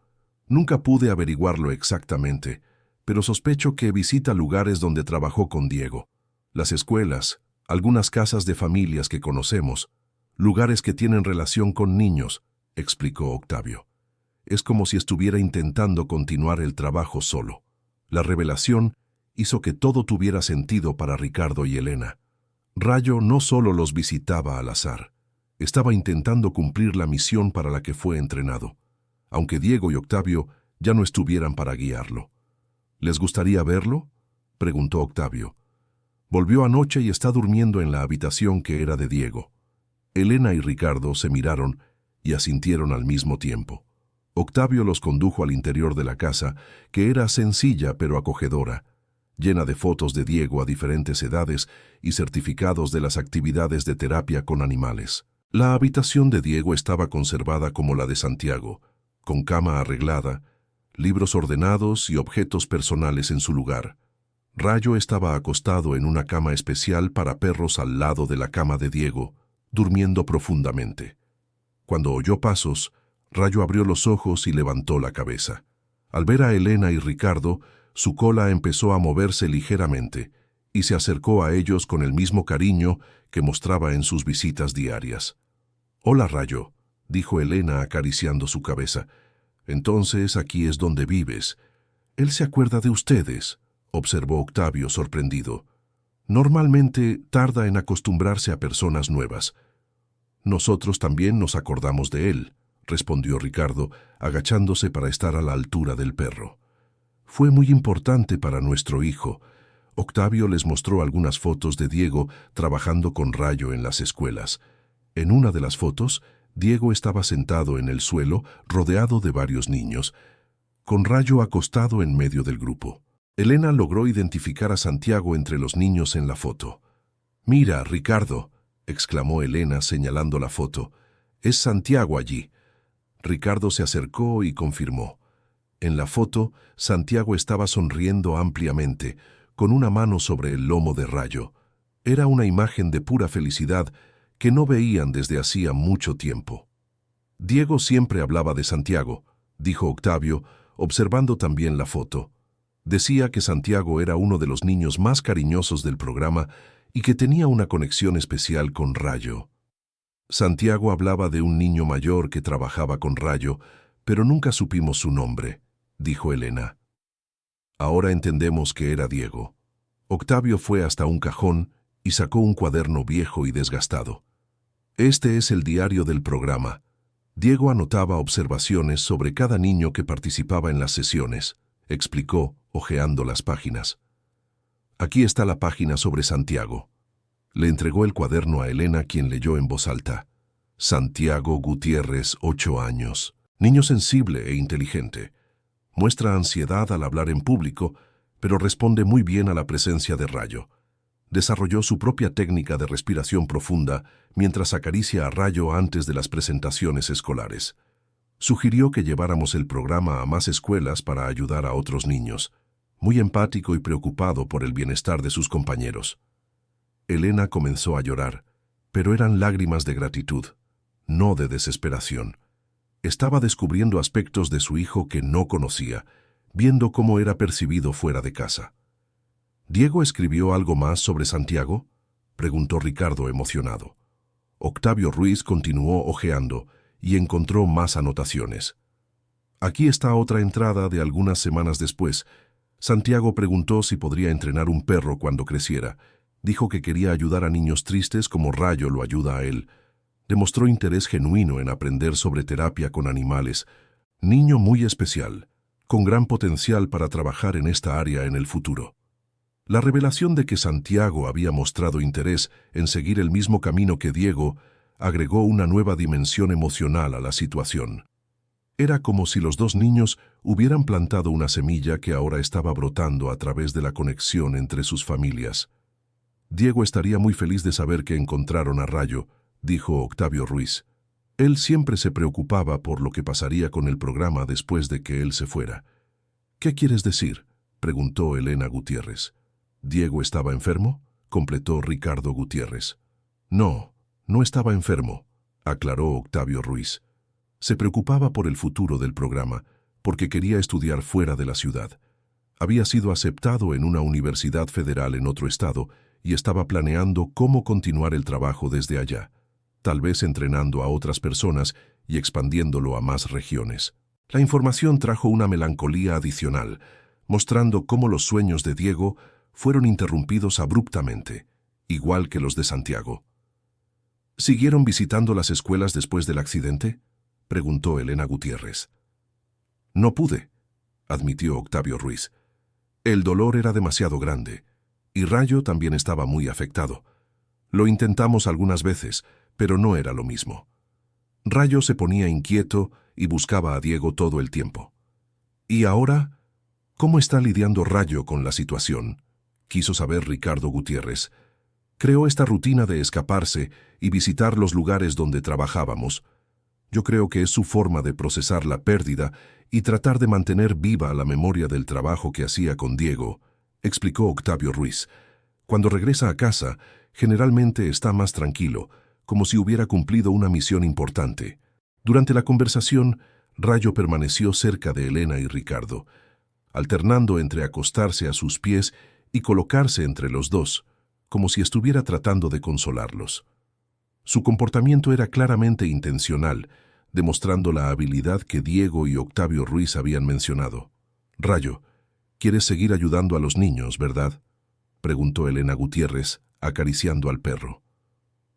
Nunca pude averiguarlo exactamente, pero sospecho que visita lugares donde trabajó con Diego. Las escuelas, algunas casas de familias que conocemos, lugares que tienen relación con niños, explicó Octavio. Es como si estuviera intentando continuar el trabajo solo. La revelación hizo que todo tuviera sentido para Ricardo y Elena. Rayo no solo los visitaba al azar, estaba intentando cumplir la misión para la que fue entrenado, aunque Diego y Octavio ya no estuvieran para guiarlo. ¿Les gustaría verlo?, preguntó Octavio. Volvió anoche y está durmiendo en la habitación que era de Diego. Elena y Ricardo se miraron y asintieron al mismo tiempo. Octavio los condujo al interior de la casa, que era sencilla pero acogedora, llena de fotos de Diego a diferentes edades y certificados de las actividades de terapia con animales. La habitación de Diego estaba conservada como la de Santiago, con cama arreglada, libros ordenados y objetos personales en su lugar. Rayo estaba acostado en una cama especial para perros al lado de la cama de Diego, durmiendo profundamente. Cuando oyó pasos, Rayo abrió los ojos y levantó la cabeza. Al ver a Elena y Ricardo, su cola empezó a moverse ligeramente y se acercó a ellos con el mismo cariño que mostraba en sus visitas diarias. «Hola, Rayo», dijo Elena acariciando su cabeza. «Entonces aquí es donde vives. Él se acuerda de ustedes», observó Octavio sorprendido. «Normalmente tarda en acostumbrarse a personas nuevas». «Nosotros también nos acordamos de él», respondió Ricardo, agachándose para estar a la altura del perro. «Fue muy importante para nuestro hijo». Octavio les mostró algunas fotos de Diego trabajando con Rayo en las escuelas. En una de las fotos, Diego estaba sentado en el suelo, rodeado de varios niños, con Rayo acostado en medio del grupo. Elena logró identificar a Santiago entre los niños en la foto. «Mira, Ricardo», exclamó Elena señalando la foto. «Es Santiago allí». Ricardo se acercó y confirmó. En la foto, Santiago estaba sonriendo ampliamente, con una mano sobre el lomo de Rayo. Era una imagen de pura felicidad que no veían desde hacía mucho tiempo. «Diego siempre hablaba de Santiago», dijo Octavio, observando también la foto. Decía que Santiago era uno de los niños más cariñosos del programa y que tenía una conexión especial con Rayo. Santiago hablaba de un niño mayor que trabajaba con Rayo, pero nunca supimos su nombre, dijo Elena. Ahora entendemos que era Diego. Octavio fue hasta un cajón y sacó un cuaderno viejo y desgastado. Este es el diario del programa. Diego anotaba observaciones sobre cada niño que participaba en las sesiones, explicó, hojeando las páginas. Aquí está la página sobre Santiago. Le entregó el cuaderno a Elena, quien leyó en voz alta. Santiago Gutiérrez, 8 años. Niño sensible e inteligente. Muestra ansiedad al hablar en público, pero responde muy bien a la presencia de Rayo. Desarrolló su propia técnica de respiración profunda mientras acaricia a Rayo antes de las presentaciones escolares. Sugirió que lleváramos el programa a más escuelas para ayudar a otros niños, muy empático y preocupado por el bienestar de sus compañeros. Elena comenzó a llorar, pero eran lágrimas de gratitud, no de desesperación. Estaba descubriendo aspectos de su hijo que no conocía, viendo cómo era percibido fuera de casa. ¿Diego escribió algo más sobre Santiago?, preguntó Ricardo emocionado. Octavio Ruiz continuó hojeando y encontró más anotaciones. Aquí está otra entrada de algunas semanas después. Santiago preguntó si podría entrenar un perro cuando creciera. Dijo que quería ayudar a niños tristes como Rayo lo ayuda a él. Demostró interés genuino en aprender sobre terapia con animales. Niño muy especial, con gran potencial para trabajar en esta área en el futuro. La revelación de que Santiago había mostrado interés en seguir el mismo camino que Diego agregó una nueva dimensión emocional a la situación. Era como si los dos niños hubieran plantado una semilla que ahora estaba brotando a través de la conexión entre sus familias. Diego estaría muy feliz de saber que encontraron a Rayo, dijo Octavio Ruiz. Él siempre se preocupaba por lo que pasaría con el programa después de que él se fuera. ¿Qué quieres decir?, preguntó Elena Gutiérrez. ¿Diego estaba enfermo?, completó Ricardo Gutiérrez. No, no estaba enfermo, aclaró Octavio Ruiz. Se preocupaba por el futuro del programa, porque quería estudiar fuera de la ciudad. Había sido aceptado en una universidad federal en otro estado y estaba planeando cómo continuar el trabajo desde allá, tal vez entrenando a otras personas y expandiéndolo a más regiones. La información trajo una melancolía adicional, mostrando cómo los sueños de Diego fueron interrumpidos abruptamente, igual que los de Santiago. ¿Siguieron visitando las escuelas después del accidente?, preguntó Elena Gutiérrez. No pude, admitió Octavio Ruiz. El dolor era demasiado grande, y Rayo también estaba muy afectado. Lo intentamos algunas veces, pero no era lo mismo. Rayo se ponía inquieto y buscaba a Diego todo el tiempo. ¿Y ahora? ¿Cómo está lidiando Rayo con la situación?, quiso saber Ricardo Gutiérrez. Creó esta rutina de escaparse y visitar los lugares donde trabajábamos. Yo creo que es su forma de procesar la pérdida y tratar de mantener viva la memoria del trabajo que hacía con Diego, explicó Octavio Ruiz. Cuando regresa a casa, generalmente está más tranquilo, como si hubiera cumplido una misión importante. Durante la conversación, Rayo permaneció cerca de Elena y Ricardo, alternando entre acostarse a sus pies y colocarse entre los dos, como si estuviera tratando de consolarlos. Su comportamiento era claramente intencional, demostrando la habilidad que Diego y Octavio Ruiz habían mencionado. Rayo, ¿quieres seguir ayudando a los niños, verdad?, preguntó Elena Gutiérrez, acariciando al perro.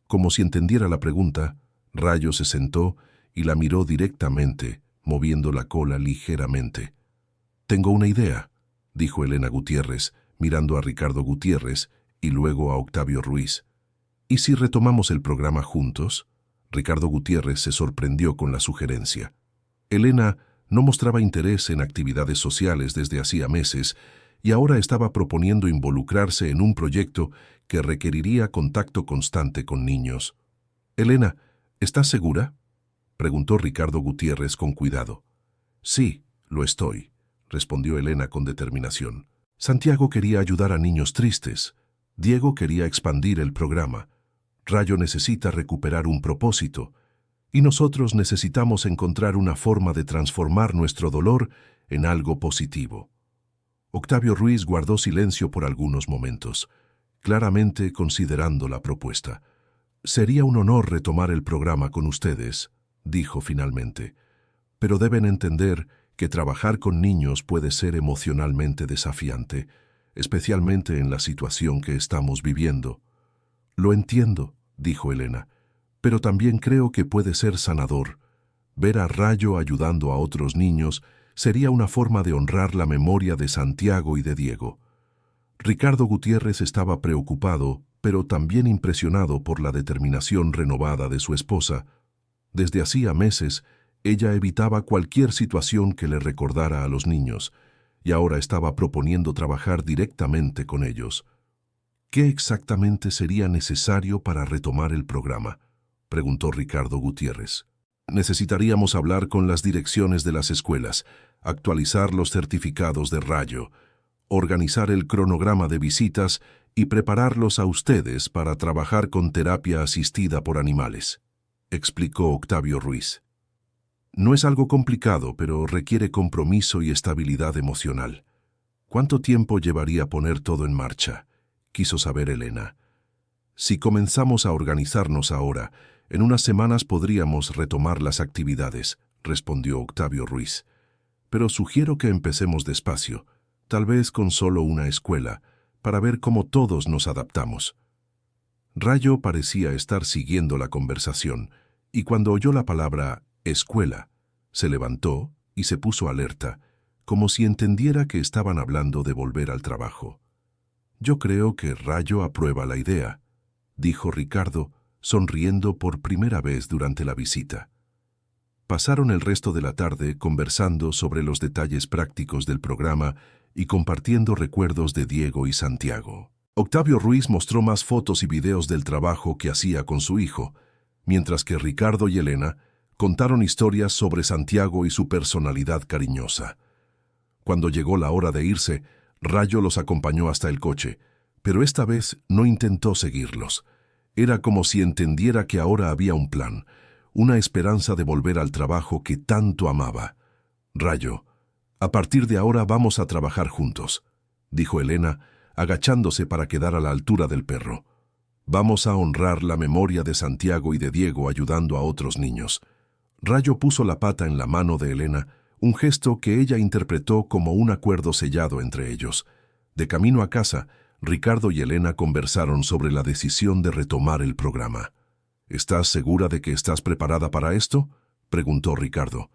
Como si entendiera la pregunta, Rayo se sentó y la miró directamente, moviendo la cola ligeramente. Tengo una idea, dijo Elena Gutiérrez, mirando a Ricardo Gutiérrez y luego a Octavio Ruiz. ¿Y si retomamos el programa juntos? Ricardo Gutiérrez se sorprendió con la sugerencia. Elena no mostraba interés en actividades sociales desde hacía meses y ahora estaba proponiendo involucrarse en un proyecto que requeriría contacto constante con niños. Elena, ¿estás segura?, preguntó Ricardo Gutiérrez con cuidado. Sí, lo estoy, respondió Elena con determinación. Santiago quería ayudar a niños tristes. Diego quería expandir el programa. Rayo necesita recuperar un propósito. Y nosotros necesitamos encontrar una forma de transformar nuestro dolor en algo positivo. Octavio Ruiz guardó silencio por algunos momentos, claramente considerando la propuesta. Sería un honor retomar el programa con ustedes, dijo finalmente. Pero deben entender que trabajar con niños puede ser emocionalmente desafiante, especialmente en la situación que estamos viviendo. Lo entiendo, dijo Elena, pero también creo que puede ser sanador. Ver a Rayo ayudando a otros niños sería una forma de honrar la memoria de Santiago y de Diego. Ricardo Gutiérrez estaba preocupado, pero también impresionado por la determinación renovada de su esposa. Desde hacía meses, Ella evitaba cualquier situación que le recordara a los niños, y ahora estaba proponiendo trabajar directamente con ellos. ¿Qué exactamente sería necesario para retomar el programa?, preguntó Ricardo Gutiérrez. Necesitaríamos hablar con las direcciones de las escuelas, actualizar los certificados de Rayo, organizar el cronograma de visitas y prepararlos a ustedes para trabajar con terapia asistida por animales, explicó Octavio Ruiz. No es algo complicado, pero requiere compromiso y estabilidad emocional. ¿Cuánto tiempo llevaría poner todo en marcha?, quiso saber Elena. Si comenzamos a organizarnos ahora, en unas semanas podríamos retomar las actividades, respondió Octavio Ruiz. Pero sugiero que empecemos despacio, tal vez con solo una escuela, para ver cómo todos nos adaptamos. Rayo parecía estar siguiendo la conversación, y cuando oyó la palabra escuela, se levantó y se puso alerta, como si entendiera que estaban hablando de volver al trabajo. Yo creo que Rayo aprueba la idea, dijo Ricardo, sonriendo por primera vez durante la visita. Pasaron el resto de la tarde conversando sobre los detalles prácticos del programa y compartiendo recuerdos de Diego y Santiago. Octavio Ruiz mostró más fotos y videos del trabajo que hacía con su hijo, mientras que Ricardo y Elena contaron historias sobre Santiago y su personalidad cariñosa. Cuando llegó la hora de irse, Rayo los acompañó hasta el coche, pero esta vez no intentó seguirlos. Era como si entendiera que ahora había un plan, una esperanza de volver al trabajo que tanto amaba. Rayo, a partir de ahora vamos a trabajar juntos, dijo Elena, agachándose para quedar a la altura del perro. Vamos a honrar la memoria de Santiago y de Diego ayudando a otros niños. Rayo puso la pata en la mano de Elena, un gesto que ella interpretó como un acuerdo sellado entre ellos. De camino a casa, Ricardo y Elena conversaron sobre la decisión de retomar el programa. ¿Estás segura de que estás preparada para esto?, preguntó Ricardo.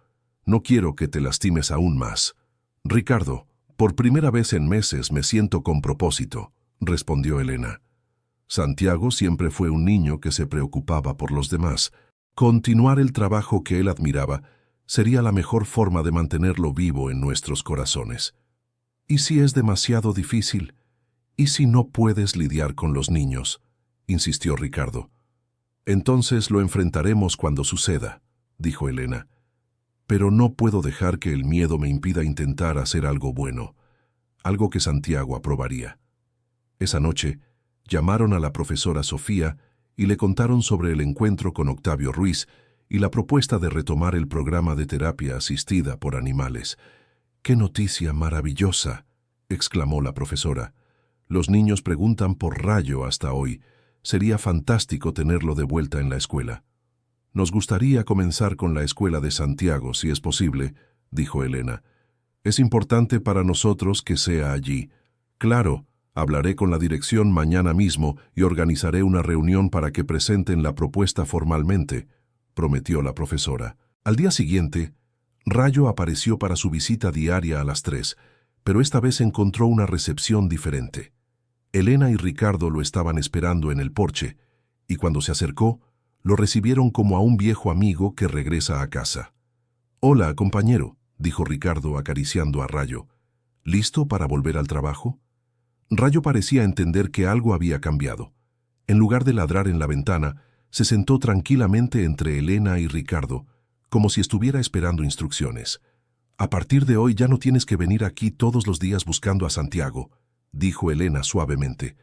No quiero que te lastimes aún más. Ricardo, por primera vez en meses me siento con propósito, respondió Elena. Santiago siempre fue un niño que se preocupaba por los demás. Continuar el trabajo que él admiraba sería la mejor forma de mantenerlo vivo en nuestros corazones. ¿Y si es demasiado difícil? ¿Y si no puedes lidiar con los niños?, insistió Ricardo. Entonces lo enfrentaremos cuando suceda, dijo Elena. Pero no puedo dejar que el miedo me impida intentar hacer algo bueno, algo que Santiago aprobaría. Esa noche, llamaron a la profesora Sofía y le contaron sobre el encuentro con Octavio Ruiz y la propuesta de retomar el programa de terapia asistida por animales. ¡Qué noticia maravillosa!, exclamó la profesora. Los niños preguntan por Rayo hasta hoy. Sería fantástico tenerlo de vuelta en la escuela. Nos gustaría comenzar con la escuela de Santiago, si es posible, dijo Elena. Es importante para nosotros que sea allí. Claro, hablaré con la dirección mañana mismo y organizaré una reunión para que presenten la propuesta formalmente, prometió la profesora. Al día siguiente, Rayo apareció para su visita diaria a las 3, pero esta vez encontró una recepción diferente. Elena y Ricardo lo estaban esperando en el porche, y cuando se acercó, lo recibieron como a un viejo amigo que regresa a casa. «Hola, compañero», dijo Ricardo acariciando a Rayo. «¿Listo para volver al trabajo?» Rayo parecía entender que algo había cambiado. En lugar de ladrar en la ventana, se sentó tranquilamente entre Elena y Ricardo, como si estuviera esperando instrucciones. «A partir de hoy ya no tienes que venir aquí todos los días buscando a Santiago», dijo Elena suavemente.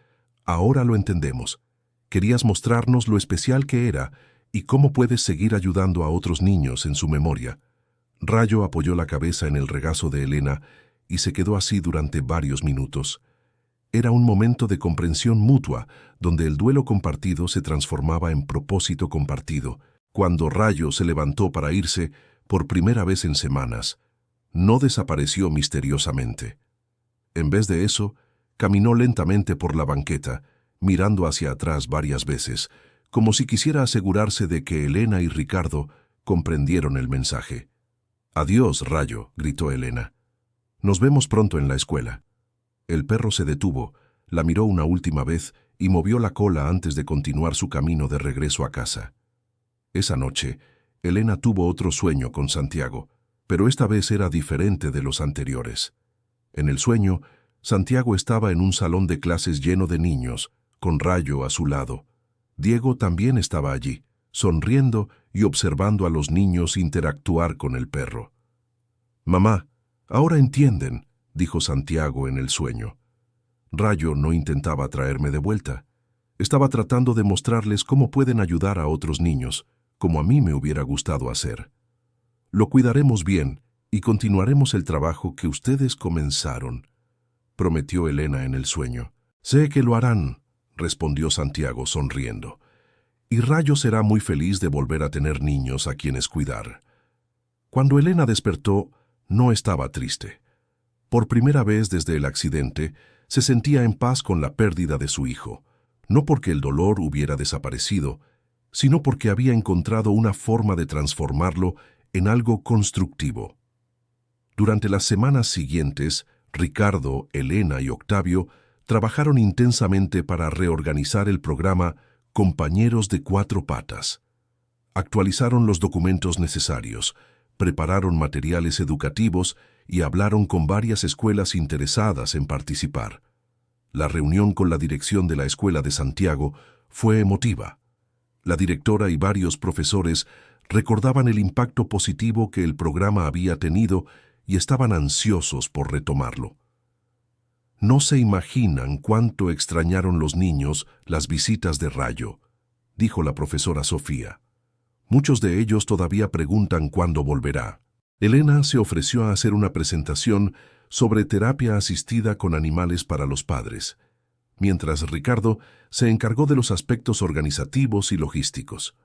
«Ahora lo entendemos. Querías mostrarnos lo especial que era y cómo puedes seguir ayudando a otros niños en su memoria». Rayo apoyó la cabeza en el regazo de Elena y se quedó así durante varios minutos. Era un momento de comprensión mutua, donde el duelo compartido se transformaba en propósito compartido. Cuando Rayo se levantó para irse, por primera vez en semanas, no desapareció misteriosamente. En vez de eso, caminó lentamente por la banqueta, mirando hacia atrás varias veces, como si quisiera asegurarse de que Elena y Ricardo comprendieron el mensaje. «Adiós, Rayo», gritó Elena. «Nos vemos pronto en la escuela». El perro se detuvo, la miró una última vez y movió la cola antes de continuar su camino de regreso a casa. Esa noche, Elena tuvo otro sueño con Santiago, pero esta vez era diferente de los anteriores. En el sueño, Santiago estaba en un salón de clases lleno de niños, con Rayo a su lado. Diego también estaba allí, sonriendo y observando a los niños interactuar con el perro. «Mamá, ahora entienden», dijo Santiago en el sueño. Rayo no intentaba traerme de vuelta. Estaba tratando de mostrarles cómo pueden ayudar a otros niños, como a mí me hubiera gustado hacer. Lo cuidaremos bien y continuaremos el trabajo que ustedes comenzaron, prometió Elena en el sueño. Sé que lo harán, respondió Santiago sonriendo. Y Rayo será muy feliz de volver a tener niños a quienes cuidar. Cuando Elena despertó, no estaba triste. Por primera vez desde el accidente, se sentía en paz con la pérdida de su hijo, no porque el dolor hubiera desaparecido, sino porque había encontrado una forma de transformarlo en algo constructivo. Durante las semanas siguientes, Ricardo, Elena y Octavio trabajaron intensamente para reorganizar el programa Compañeros de Cuatro Patas. Actualizaron los documentos necesarios, prepararon materiales educativos y hablaron con varias escuelas interesadas en participar. La reunión con la dirección de la Escuela de Santiago fue emotiva. La directora y varios profesores recordaban el impacto positivo que el programa había tenido y estaban ansiosos por retomarlo. No se imaginan cuánto extrañaron los niños las visitas de Rayo, dijo la profesora Sofía. Muchos de ellos todavía preguntan cuándo volverá. Elena se ofreció a hacer una presentación sobre terapia asistida con animales para los padres, mientras Ricardo se encargó de los aspectos organizativos y logísticos.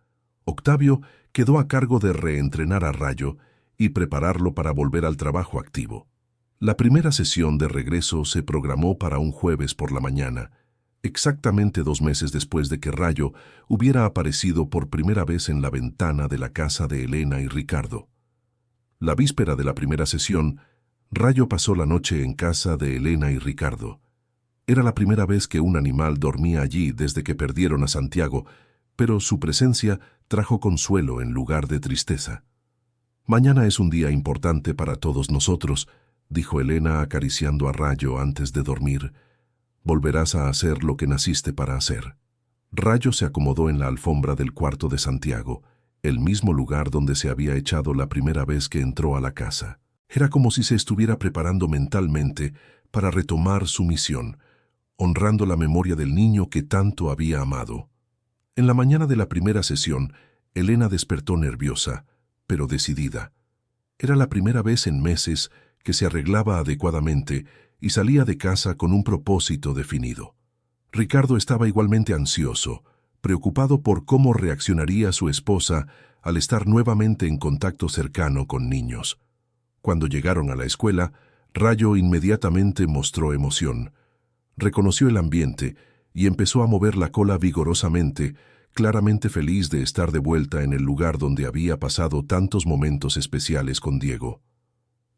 Octavio quedó a cargo de reentrenar a Rayo y prepararlo para volver al trabajo activo. La primera sesión de regreso se programó para un jueves por la mañana, exactamente 2 meses después de que Rayo hubiera aparecido por primera vez en la ventana de la casa de Elena y Ricardo. La víspera de la primera sesión, Rayo pasó la noche en casa de Elena y Ricardo. Era la primera vez que un animal dormía allí desde que perdieron a Santiago, pero su presencia trajo consuelo en lugar de tristeza. «Mañana es un día importante para todos nosotros», dijo Elena acariciando a Rayo antes de dormir. «Volverás a hacer lo que naciste para hacer». Rayo se acomodó en la alfombra del cuarto de Santiago, el mismo lugar donde se había echado la primera vez que entró a la casa. Era como si se estuviera preparando mentalmente para retomar su misión, honrando la memoria del niño que tanto había amado. En la mañana de la primera sesión, Elena despertó nerviosa, pero decidida. Era la primera vez en meses que se arreglaba adecuadamente y salía de casa con un propósito definido. Ricardo estaba igualmente ansioso, preocupado por cómo reaccionaría su esposa al estar nuevamente en contacto cercano con niños. Cuando llegaron a la escuela, Rayo inmediatamente mostró emoción. Reconoció el ambiente y empezó a mover la cola vigorosamente, claramente feliz de estar de vuelta en el lugar donde había pasado tantos momentos especiales con Diego.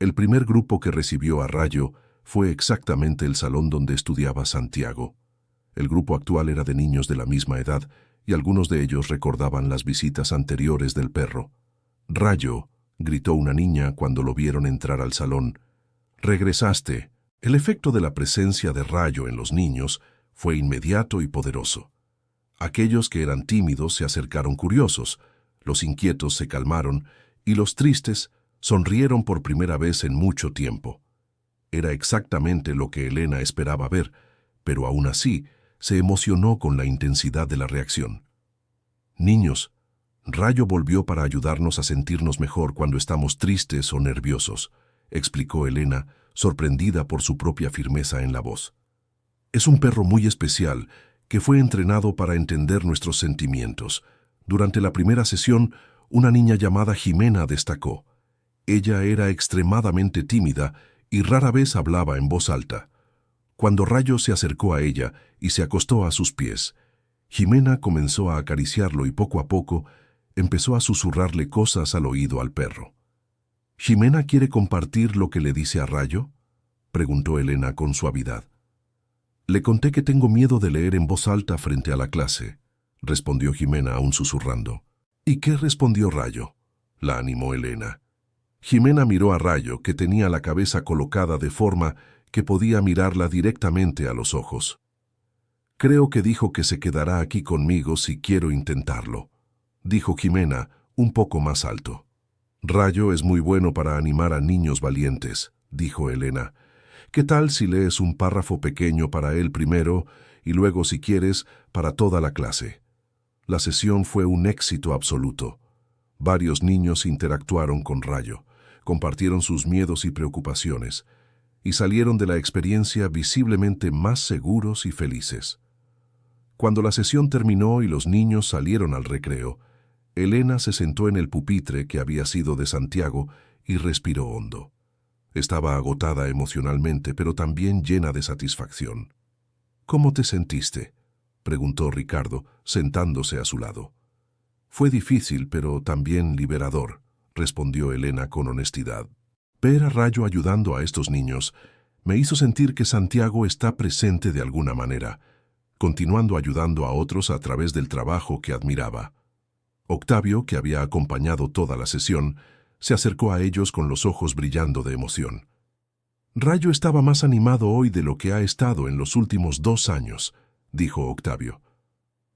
El primer grupo que recibió a Rayo fue exactamente el salón donde estudiaba Santiago. El grupo actual era de niños de la misma edad y algunos de ellos recordaban las visitas anteriores del perro. «Rayo», gritó una niña cuando lo vieron entrar al salón. «¡Regresaste!». El efecto de la presencia de Rayo en los niños fue inmediato y poderoso. Aquellos que eran tímidos se acercaron curiosos, los inquietos se calmaron y los tristes sonrieron por primera vez en mucho tiempo. Era exactamente lo que Elena esperaba ver, pero aún así se emocionó con la intensidad de la reacción. «Niños, Rayo volvió para ayudarnos a sentirnos mejor cuando estamos tristes o nerviosos», explicó Elena, sorprendida por su propia firmeza en la voz. «Es un perro muy especial que fue entrenado para entender nuestros sentimientos. Durante la primera sesión, una niña llamada Jimena destacó. Ella era extremadamente tímida y rara vez hablaba en voz alta. Cuando Rayo se acercó a ella y se acostó a sus pies, Jimena comenzó a acariciarlo y poco a poco empezó a susurrarle cosas al oído al perro. «¿Jimena quiere compartir lo que le dice a Rayo?», preguntó Elena con suavidad. «Le conté que tengo miedo de leer en voz alta frente a la clase», respondió Jimena aún susurrando. «¿Y qué respondió Rayo?». la animó Elena. Jimena miró a Rayo, que tenía la cabeza colocada de forma que podía mirarla directamente a los ojos. Creo que dijo que se quedará aquí conmigo si quiero intentarlo, dijo Jimena, un poco más alto. Rayo es muy bueno para animar a niños valientes, dijo Elena. ¿Qué tal si lees un párrafo pequeño para él primero y luego, si quieres, para toda la clase? La sesión fue un éxito absoluto. Varios niños interactuaron con Rayo, compartieron sus miedos y preocupaciones, y salieron de la experiencia visiblemente más seguros y felices. Cuando la sesión terminó y los niños salieron al recreo, Elena se sentó en el pupitre que había sido de Santiago y respiró hondo. Estaba agotada emocionalmente, pero también llena de satisfacción. ¿Cómo te sentiste?, preguntó Ricardo, sentándose a su lado. Fue difícil, pero también liberador, respondió Elena con honestidad. Ver a Rayo ayudando a estos niños me hizo sentir que Santiago está presente de alguna manera, continuando ayudando a otros a través del trabajo que admiraba. Octavio, que había acompañado toda la sesión, se acercó a ellos con los ojos brillando de emoción. Rayo estaba más animado hoy de lo que ha estado en los últimos 2 años, dijo Octavio.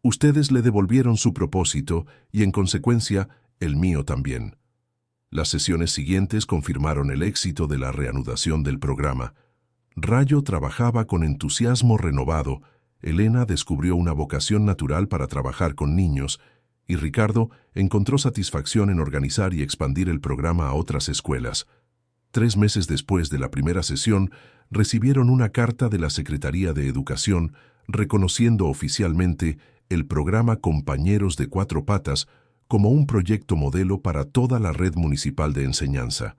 Ustedes le devolvieron su propósito y, en consecuencia, el mío también. Las sesiones siguientes confirmaron el éxito de la reanudación del programa. Rayo trabajaba con entusiasmo renovado, Elena descubrió una vocación natural para trabajar con niños, y Ricardo encontró satisfacción en organizar y expandir el programa a otras escuelas. 3 meses después de la primera sesión, recibieron una carta de la Secretaría de Educación reconociendo oficialmente el programa Compañeros de 4 Patas como un proyecto modelo para toda la red municipal de enseñanza.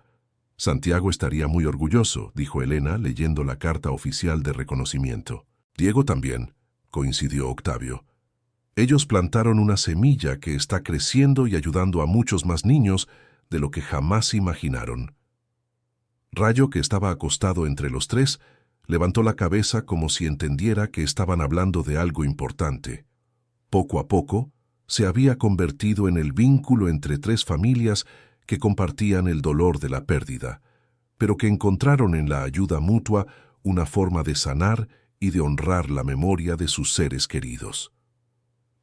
Santiago estaría muy orgulloso, dijo Elena, leyendo la carta oficial de reconocimiento. Diego también, coincidió Octavio. Ellos plantaron una semilla que está creciendo y ayudando a muchos más niños de lo que jamás imaginaron. Rayo, que estaba acostado entre los 3, levantó la cabeza como si entendiera que estaban hablando de algo importante. Poco a poco, se había convertido en el vínculo entre 3 familias que compartían el dolor de la pérdida, pero que encontraron en la ayuda mutua una forma de sanar y de honrar la memoria de sus seres queridos.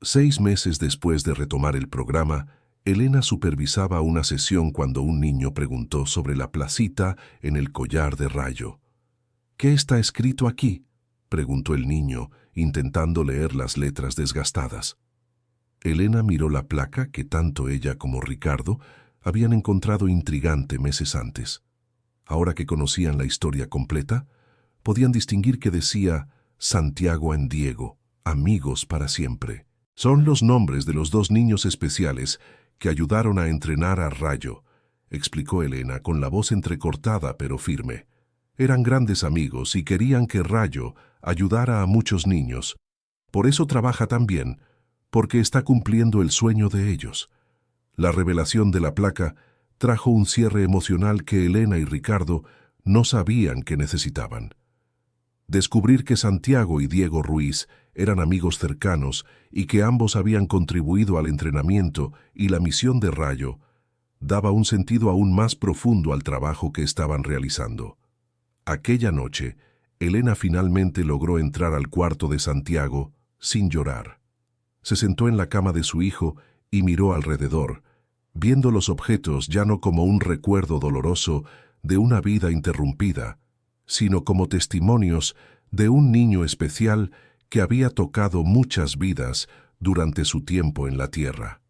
6 meses después de retomar el programa, Elena supervisaba una sesión cuando un niño preguntó sobre la placita en el collar de Rayo. ¿Qué está escrito aquí?, preguntó el niño, intentando leer las letras desgastadas. Elena miró la placa que tanto ella como Ricardo habían encontrado intrigante meses antes. Ahora que conocían la historia completa, podían distinguir que decía Santiago en Diego, amigos para siempre. Son los nombres de los 2 niños especiales que ayudaron a entrenar a Rayo, explicó Elena con la voz entrecortada pero firme. Eran grandes amigos y querían que Rayo ayudara a muchos niños. Por eso trabaja tan bien, porque está cumpliendo el sueño de ellos. La revelación de la placa trajo un cierre emocional que Elena y Ricardo no sabían que necesitaban. Descubrir que Santiago y Diego Ruiz eran amigos cercanos y que ambos habían contribuido al entrenamiento y la misión de Rayo daba un sentido aún más profundo al trabajo que estaban realizando. Aquella noche, Elena finalmente logró entrar al cuarto de Santiago sin llorar. Se sentó en la cama de su hijo y miró alrededor, viendo los objetos ya no como un recuerdo doloroso de una vida interrumpida, sino como testimonios de un niño especial que había tocado muchas vidas durante su tiempo en la tierra.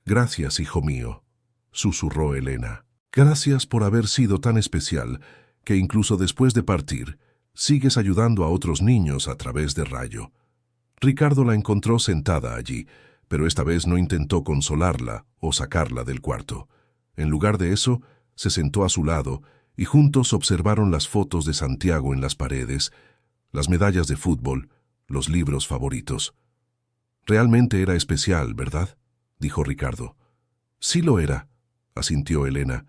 «Gracias, hijo mío», susurró Elena. «Gracias por haber sido tan especial que incluso después de partir, sigues ayudando a otros niños a través de Rayo». Ricardo la encontró sentada allí, pero esta vez no intentó consolarla o sacarla del cuarto. En lugar de eso, se sentó a su lado y juntos observaron las fotos de Santiago en las paredes, las medallas de fútbol, los libros favoritos. «Realmente era especial, ¿verdad?», dijo Ricardo. «Sí lo era», asintió Elena,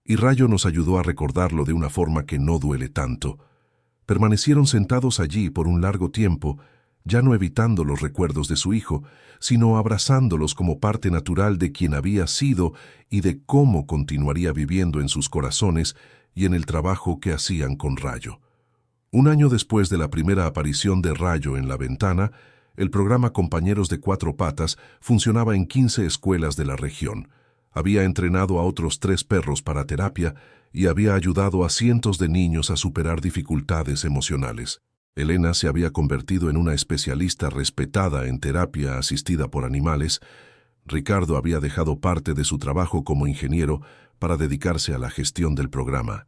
y Rayo nos ayudó a recordarlo de una forma que no duele tanto. Permanecieron sentados allí por un largo tiempo, ya no evitando los recuerdos de su hijo, sino abrazándolos como parte natural de quien había sido y de cómo continuaría viviendo en sus corazones y en el trabajo que hacían con Rayo. Un año después de la primera aparición de Rayo en la ventana, el programa Compañeros de Cuatro Patas funcionaba en 15 escuelas de la región. Había entrenado a otros 3 perros para terapia y había ayudado a cientos de niños a superar dificultades emocionales. Elena se había convertido en una especialista respetada en terapia asistida por animales. Ricardo había dejado parte de su trabajo como ingeniero para dedicarse a la gestión del programa.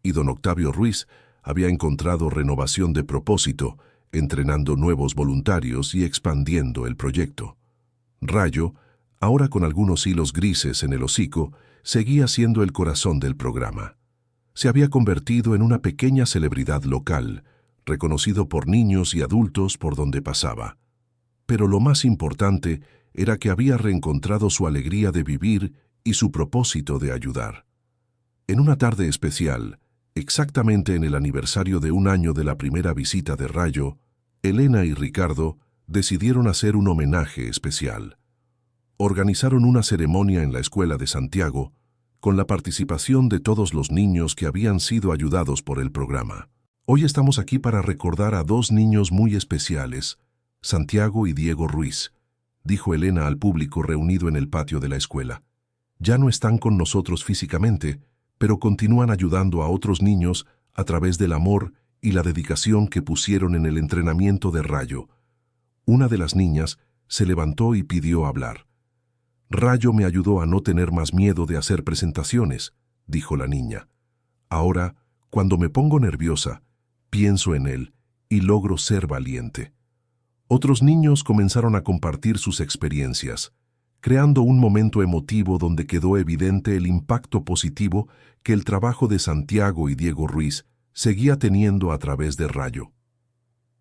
Y don Octavio Ruiz había encontrado renovación de propósito, entrenando nuevos voluntarios y expandiendo el proyecto. Rayo, ahora con algunos hilos grises en el hocico, seguía siendo el corazón del programa. Se había convertido en una pequeña celebridad local, reconocido por niños y adultos por donde pasaba. Pero lo más importante era que había reencontrado su alegría de vivir y su propósito de ayudar. En una tarde especial, exactamente en el aniversario de 1 año de la primera visita de Rayo, Elena y Ricardo decidieron hacer un homenaje especial. Organizaron una ceremonia en la escuela de Santiago, con la participación de todos los niños que habían sido ayudados por el programa. Hoy estamos aquí para recordar a 2 niños muy especiales, Santiago y Diego Ruiz, dijo Elena al público reunido en el patio de la escuela. Ya no están con nosotros físicamente, pero continúan ayudando a otros niños a través del amor y la dedicación que pusieron en el entrenamiento de Rayo. Una de las niñas se levantó y pidió hablar. Rayo me ayudó a no tener más miedo de hacer presentaciones, dijo la niña. Ahora, cuando me pongo nerviosa, pienso en él y logro ser valiente. Otros niños comenzaron a compartir sus experiencias, creando un momento emotivo donde quedó evidente el impacto positivo que el trabajo de Santiago y Diego Ruiz seguía teniendo a través de Rayo.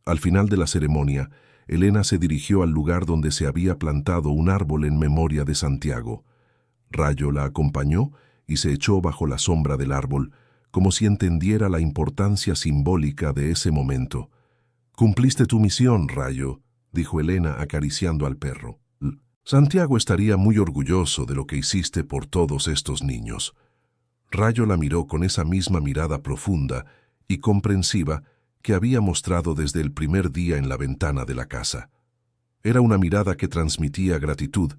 Al final de la ceremonia, Elena se dirigió al lugar donde se había plantado un árbol en memoria de Santiago. Rayo la acompañó y se echó bajo la sombra del árbol, como si entendiera la importancia simbólica de ese momento. «Cumpliste tu misión, Rayo», dijo Elena acariciando al perro. «Santiago estaría muy orgulloso de lo que hiciste por todos estos niños». Rayo la miró con esa misma mirada profunda y comprensiva que había mostrado desde el primer día en la ventana de la casa. Era una mirada que transmitía gratitud,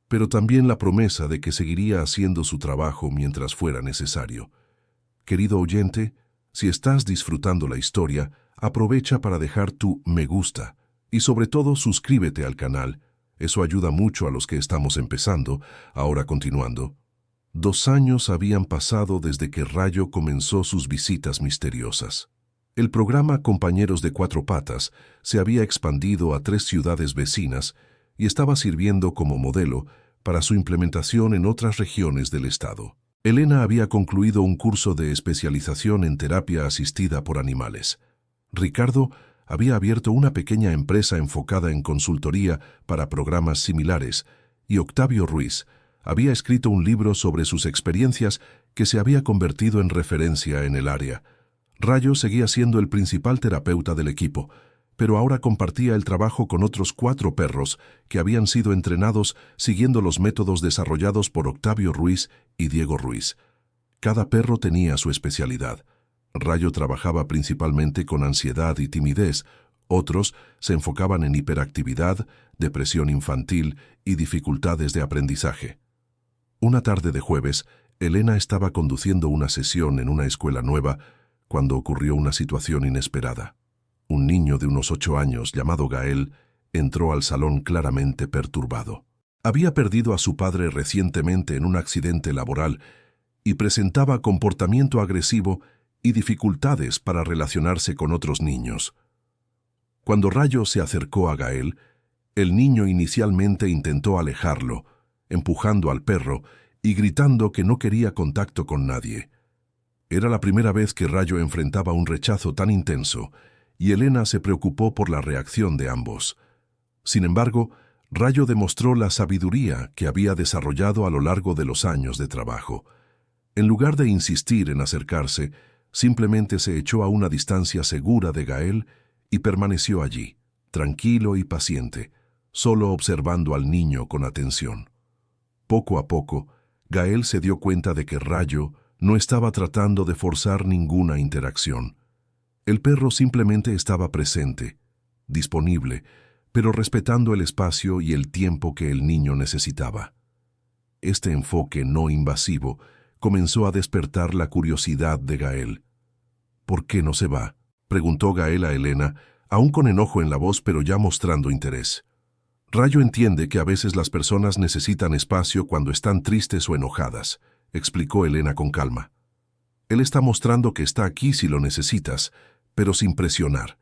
pero también la promesa de que seguiría haciendo su trabajo mientras fuera necesario. Querido oyente, si estás disfrutando la historia, aprovecha para dejar tu me gusta y sobre todo suscríbete al canal. Eso ayuda mucho a los que estamos empezando. Ahora continuando. 2 años habían pasado desde que Rayo comenzó sus visitas misteriosas. El programa Compañeros de Cuatro Patas se había expandido a 3 ciudades vecinas y estaba sirviendo como modelo para su implementación en otras regiones del estado. Elena había concluido un curso de especialización en terapia asistida por animales. Ricardo había abierto una pequeña empresa enfocada en consultoría para programas similares y Octavio Ruiz había escrito un libro sobre sus experiencias que se había convertido en referencia en el área. Rayo seguía siendo el principal terapeuta del equipo, pero ahora compartía el trabajo con otros 4 perros que habían sido entrenados siguiendo los métodos desarrollados por Octavio Ruiz y Diego Ruiz. Cada perro tenía su especialidad. Rayo trabajaba principalmente con ansiedad y timidez, otros se enfocaban en hiperactividad, depresión infantil y dificultades de aprendizaje. Una tarde de jueves, Elena estaba conduciendo una sesión en una escuela nueva cuando ocurrió una situación inesperada. Un niño de unos 8 años, llamado Gael, entró al salón claramente perturbado. Había perdido a su padre recientemente en un accidente laboral y presentaba comportamiento agresivo y dificultades para relacionarse con otros niños. Cuando Rayo se acercó a Gael, el niño inicialmente intentó alejarlo, empujando al perro y gritando que no quería contacto con nadie. Era la primera vez que Rayo enfrentaba un rechazo tan intenso, y Elena se preocupó por la reacción de ambos. Sin embargo, Rayo demostró la sabiduría que había desarrollado a lo largo de los años de trabajo. En lugar de insistir en acercarse, simplemente se echó a una distancia segura de Gael y permaneció allí, tranquilo y paciente, solo observando al niño con atención. Poco a poco, Gael se dio cuenta de que Rayo no estaba tratando de forzar ninguna interacción. El perro simplemente estaba presente, disponible, pero respetando el espacio y el tiempo que el niño necesitaba. Este enfoque no invasivo comenzó a despertar la curiosidad de Gael. «¿Por qué no se va?», preguntó Gael a Elena, aún con enojo en la voz pero ya mostrando interés. «Rayo entiende que a veces las personas necesitan espacio cuando están tristes o enojadas», explicó Elena con calma. «Él está mostrando que está aquí si lo necesitas, pero sin presionar».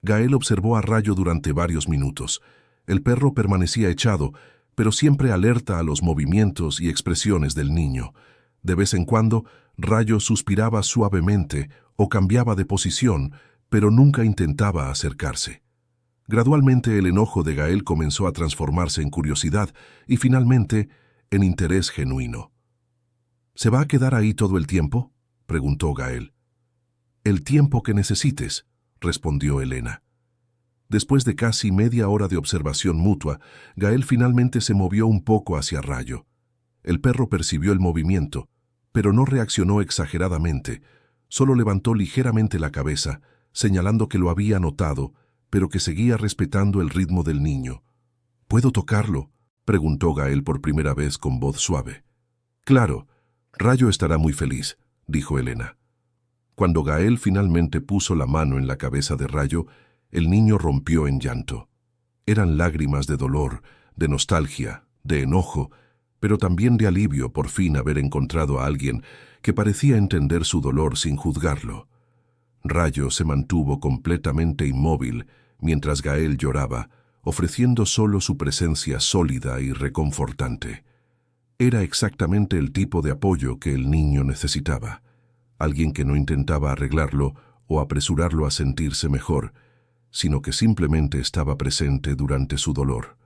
Gael observó a Rayo durante varios minutos. El perro permanecía echado, pero siempre alerta a los movimientos y expresiones del niño. De vez en cuando, Rayo suspiraba suavemente o cambiaba de posición, pero nunca intentaba acercarse. Gradualmente el enojo de Gael comenzó a transformarse en curiosidad y finalmente en interés genuino. «¿Se va a quedar ahí todo el tiempo?», preguntó Gael. «El tiempo que necesites», respondió Elena. Después de casi media hora de observación mutua, Gael finalmente se movió un poco hacia Rayo. El perro percibió el movimiento, pero no reaccionó exageradamente, solo levantó ligeramente la cabeza, señalando que lo había notado, pero que seguía respetando el ritmo del niño. «¿Puedo tocarlo?», preguntó Gael por primera vez con voz suave. «Claro, Rayo estará muy feliz», dijo Elena. Cuando Gael finalmente puso la mano en la cabeza de Rayo, el niño rompió en llanto. Eran lágrimas de dolor, de nostalgia, de enojo, pero también de alivio por fin haber encontrado a alguien que parecía entender su dolor sin juzgarlo. Rayo se mantuvo completamente inmóvil mientras Gael lloraba, ofreciendo solo su presencia sólida y reconfortante. Era exactamente el tipo de apoyo que el niño necesitaba. Alguien que no intentaba arreglarlo o apresurarlo a sentirse mejor, sino que simplemente estaba presente durante su dolor.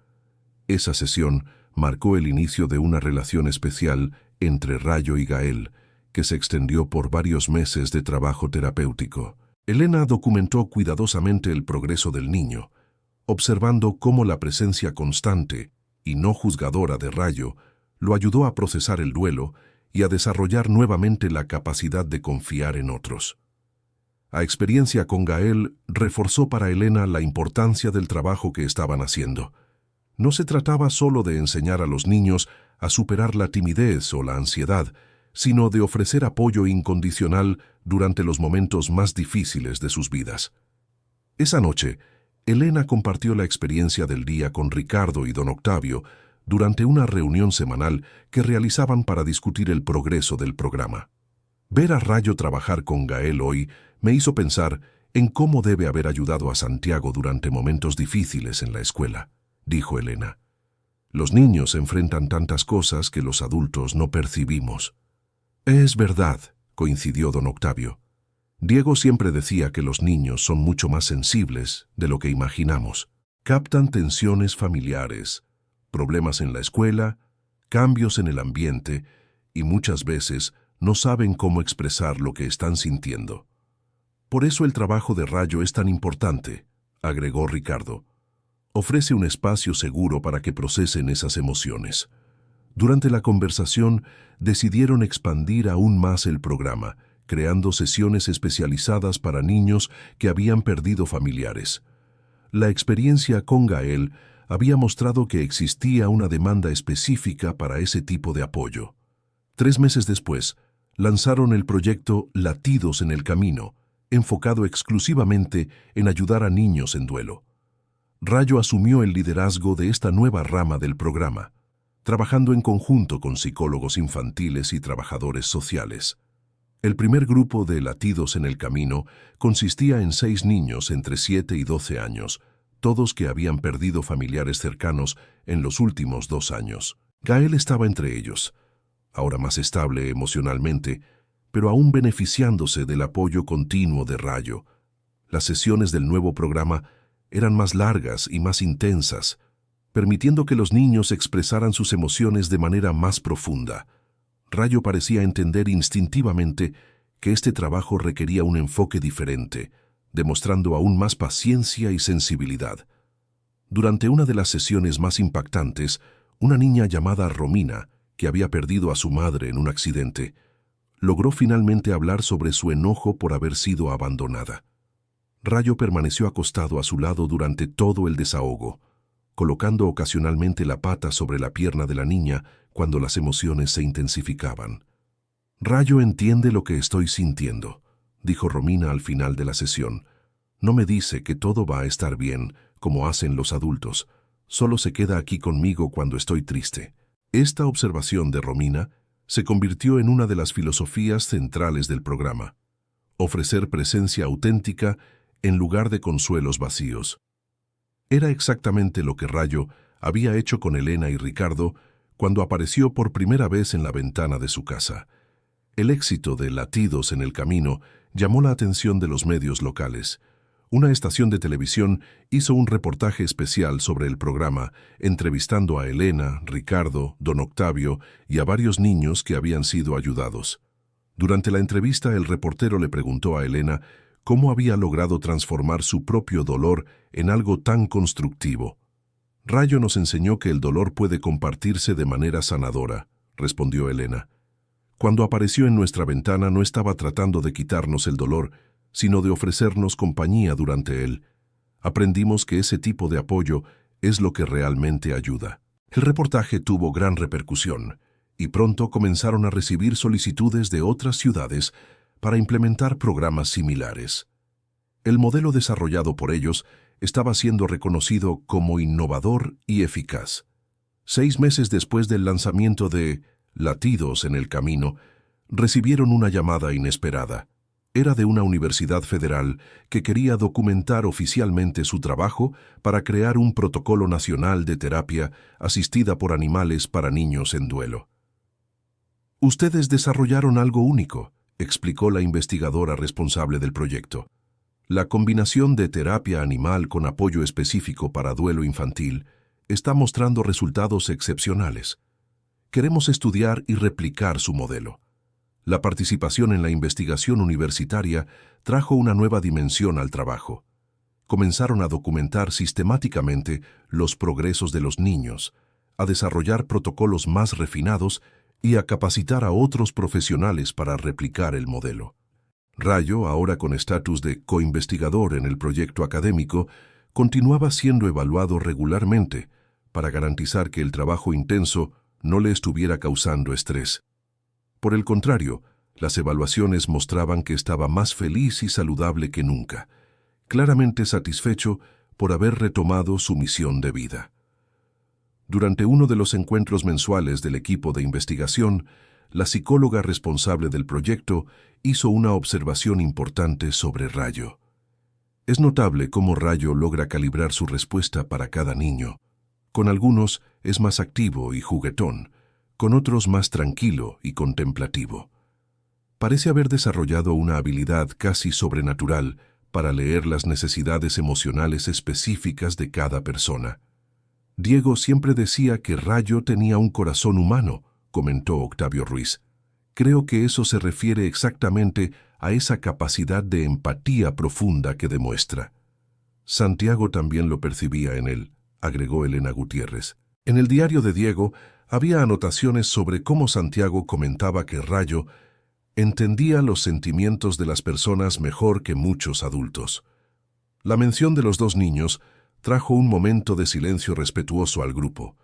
Esa sesión marcó el inicio de una relación especial entre Rayo y Gael, que se extendió por varios meses de trabajo terapéutico. Elena documentó cuidadosamente el progreso del niño, observando cómo la presencia constante y no juzgadora de Rayo lo ayudó a procesar el duelo y a desarrollar nuevamente la capacidad de confiar en otros. La experiencia con Gael reforzó para Elena la importancia del trabajo que estaban haciendo. No se trataba solo de enseñar a los niños a superar la timidez o la ansiedad, sino de ofrecer apoyo incondicional durante los momentos más difíciles de sus vidas. Esa noche, Elena compartió la experiencia del día con Ricardo y don Octavio durante una reunión semanal que realizaban para discutir el progreso del programa. Ver a Rayo trabajar con Gael hoy me hizo pensar en cómo debe haber ayudado a Santiago durante momentos difíciles en la escuela, dijo Elena. Los niños enfrentan tantas cosas que los adultos no percibimos. Es verdad, coincidió don Octavio. Diego siempre decía que los niños son mucho más sensibles de lo que imaginamos. Captan tensiones familiares, problemas en la escuela, cambios en el ambiente y muchas veces no saben cómo expresar lo que están sintiendo. Por eso el trabajo de Rayo es tan importante, agregó Ricardo. Ofrece un espacio seguro para que procesen esas emociones. Durante la conversación decidieron expandir aún más el programa, creando sesiones especializadas para niños que habían perdido familiares. La experiencia con Gael había mostrado que existía una demanda específica para ese tipo de apoyo. 3 meses después, lanzaron el proyecto Latidos en el Camino, enfocado exclusivamente en ayudar a niños en duelo. Rayo asumió el liderazgo de esta nueva rama del programa, trabajando en conjunto con psicólogos infantiles y trabajadores sociales. El primer grupo de Latidos en el Camino consistía en 6 niños entre 7 y 12 años, todos que habían perdido familiares cercanos en los últimos 2 años. Gael estaba entre ellos, ahora más estable emocionalmente, pero aún beneficiándose del apoyo continuo de Rayo. Las sesiones del nuevo programa eran más largas y más intensas, permitiendo que los niños expresaran sus emociones de manera más profunda. Rayo parecía entender instintivamente que este trabajo requería un enfoque diferente, demostrando aún más paciencia y sensibilidad. Durante una de las sesiones más impactantes, una niña llamada Romina, que había perdido a su madre en un accidente, logró finalmente hablar sobre su enojo por haber sido abandonada. Rayo permaneció acostado a su lado durante todo el desahogo, colocando ocasionalmente la pata sobre la pierna de la niña cuando las emociones se intensificaban. «Rayo entiende lo que estoy sintiendo», dijo Romina al final de la sesión. «No me dice que todo va a estar bien, como hacen los adultos. Solo se queda aquí conmigo cuando estoy triste». Esta observación de Romina se convirtió en una de las filosofías centrales del programa: ofrecer presencia auténtica en lugar de consuelos vacíos. Era exactamente lo que Rayo había hecho con Elena y Ricardo cuando apareció por primera vez en la ventana de su casa. El éxito de Latidos en el Camino llamó la atención de los medios locales. Una estación de televisión hizo un reportaje especial sobre el programa, entrevistando a Elena, Ricardo, Don Octavio y a varios niños que habían sido ayudados. Durante la entrevista, el reportero le preguntó a Elena cómo había logrado transformar su propio dolor en algo tan constructivo. «Rayo nos enseñó que el dolor puede compartirse de manera sanadora», respondió Elena. «Cuando apareció en nuestra ventana no estaba tratando de quitarnos el dolor, sino de ofrecernos compañía durante él. Aprendimos que ese tipo de apoyo es lo que realmente ayuda». El reportaje tuvo gran repercusión, y pronto comenzaron a recibir solicitudes de otras ciudades para implementar programas similares. El modelo desarrollado por ellos estaba siendo reconocido como innovador y eficaz. 6 meses después del lanzamiento de Latidos en el Camino, recibieron una llamada inesperada. Era de una universidad federal que quería documentar oficialmente su trabajo para crear un protocolo nacional de terapia asistida por animales para niños en duelo. «Ustedes desarrollaron algo único», explicó la investigadora responsable del proyecto. «La combinación de terapia animal con apoyo específico para duelo infantil está mostrando resultados excepcionales. Queremos estudiar y replicar su modelo». La participación en la investigación universitaria trajo una nueva dimensión al trabajo. Comenzaron a documentar sistemáticamente los progresos de los niños, a desarrollar protocolos más refinados y a capacitar a otros profesionales para replicar el modelo. Rayo, ahora con estatus de coinvestigador en el proyecto académico, continuaba siendo evaluado regularmente para garantizar que el trabajo intenso no le estuviera causando estrés. Por el contrario, las evaluaciones mostraban que estaba más feliz y saludable que nunca, claramente satisfecho por haber retomado su misión de vida. Durante uno de los encuentros mensuales del equipo de investigación, la psicóloga responsable del proyecto hizo una observación importante sobre Rayo. Es notable cómo Rayo logra calibrar su respuesta para cada niño. Con algunos es más activo y juguetón, con otros más tranquilo y contemplativo. Parece haber desarrollado una habilidad casi sobrenatural para leer las necesidades emocionales específicas de cada persona. «Diego siempre decía que Rayo tenía un corazón humano», comentó Octavio Ruiz. «Creo que eso se refiere exactamente a esa capacidad de empatía profunda que demuestra». «Santiago también lo percibía en él», agregó Elena Gutiérrez. En el diario de Diego había anotaciones sobre cómo Santiago comentaba que Rayo entendía los sentimientos de las personas mejor que muchos adultos. La mención de los 2 niños trajo un momento de silencio respetuoso al grupo.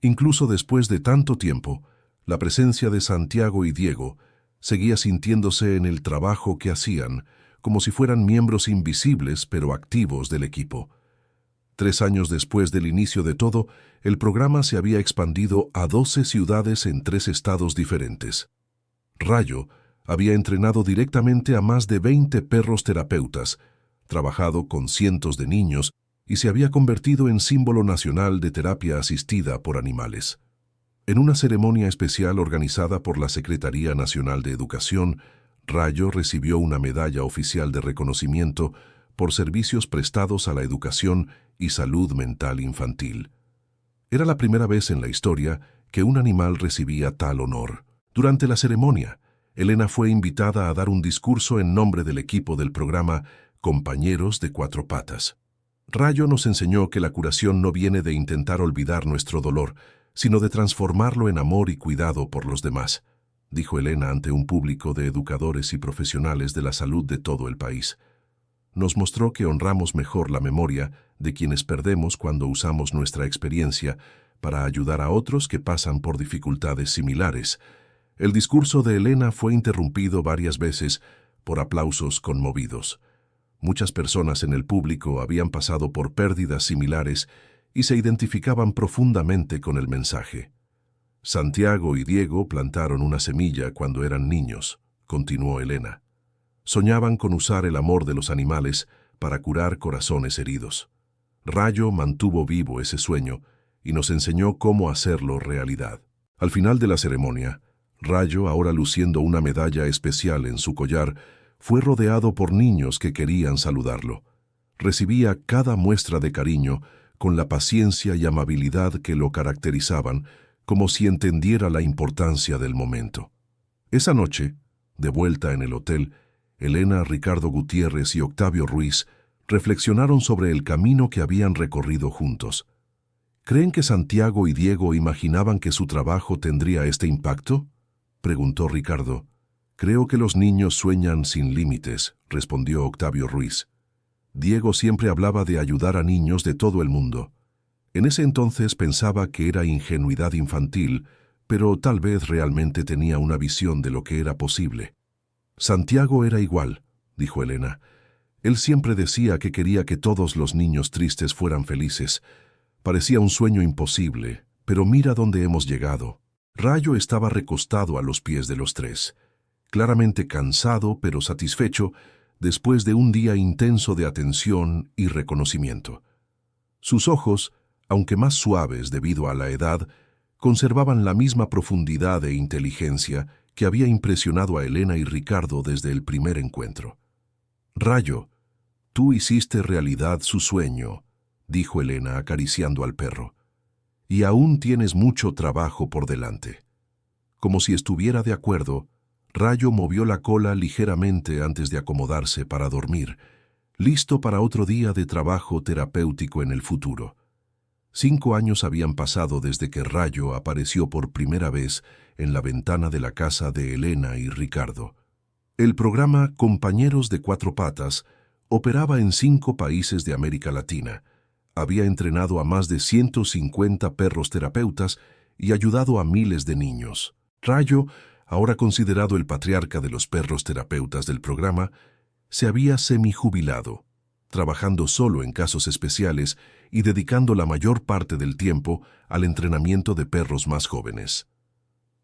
Incluso después de tanto tiempo, la presencia de Santiago y Diego seguía sintiéndose en el trabajo que hacían, como si fueran miembros invisibles pero activos del equipo. 3 años después del inicio de todo, el programa se había expandido a 12 ciudades en 3 estados diferentes. Rayo había entrenado directamente a más de 20 perros terapeutas, trabajado con cientos de niños y se había convertido en símbolo nacional de terapia asistida por animales. En una ceremonia especial organizada por la Secretaría Nacional de Educación, Rayo recibió una medalla oficial de reconocimiento por servicios prestados a la educación y salud mental infantil. Era la primera vez en la historia que un animal recibía tal honor. Durante la ceremonia, Elena fue invitada a dar un discurso en nombre del equipo del programa compañeros de cuatro patas. Rayo nos enseñó que la curación no viene de intentar olvidar nuestro dolor, sino de transformarlo en amor y cuidado por los demás, dijo Elena ante un público de educadores y profesionales de la salud de todo el país. Nos mostró que honramos mejor la memoria de quienes perdemos cuando usamos nuestra experiencia para ayudar a otros que pasan por dificultades similares. El discurso de Elena fue interrumpido varias veces por aplausos conmovidos. Muchas personas en el público habían pasado por pérdidas similares y se identificaban profundamente con el mensaje. Santiago y Diego plantaron una semilla cuando eran niños, continuó Elena. Soñaban con usar el amor de los animales para curar corazones heridos. Rayo mantuvo vivo ese sueño y nos enseñó cómo hacerlo realidad. Al final de la ceremonia, Rayo, ahora luciendo una medalla especial en su collar, fue rodeado por niños que querían saludarlo. Recibía cada muestra de cariño con la paciencia y amabilidad que lo caracterizaban, como si entendiera la importancia del momento. Esa noche, de vuelta en el hotel, Elena, Ricardo Gutiérrez y Octavio Ruiz reflexionaron sobre el camino que habían recorrido juntos. ¿Creen que Santiago y Diego imaginaban que su trabajo tendría este impacto?, preguntó Ricardo. Creo que los niños sueñan sin límites, respondió Octavio Ruiz. Diego siempre hablaba de ayudar a niños de todo el mundo. En ese entonces pensaba que era ingenuidad infantil, pero tal vez realmente tenía una visión de lo que era posible. Santiago era igual, dijo Elena. Él siempre decía que quería que todos los niños tristes fueran felices. Parecía un sueño imposible, pero mira dónde hemos llegado. Rayo estaba recostado a los pies de los tres, claramente cansado pero satisfecho después de un día intenso de atención y reconocimiento. Sus ojos, aunque más suaves debido a la edad, conservaban la misma profundidad e inteligencia que había impresionado a Elena y Ricardo desde el primer encuentro. «Rayo, tú hiciste realidad su sueño», dijo Elena acariciando al perro. «Y aún tienes mucho trabajo por delante». Como si estuviera de acuerdo, Rayo movió la cola ligeramente antes de acomodarse para dormir, listo para otro día de trabajo terapéutico en el futuro. 5 años habían pasado desde que Rayo apareció por primera vez en la ventana de la casa de Elena y Ricardo. El programa Compañeros de Cuatro Patas operaba en 5 países de América Latina. Había entrenado a más de 150 perros terapeutas y ayudado a miles de niños. Rayo, ahora considerado el patriarca de los perros terapeutas del programa, se había semijubilado, trabajando solo en casos especiales y dedicando la mayor parte del tiempo al entrenamiento de perros más jóvenes.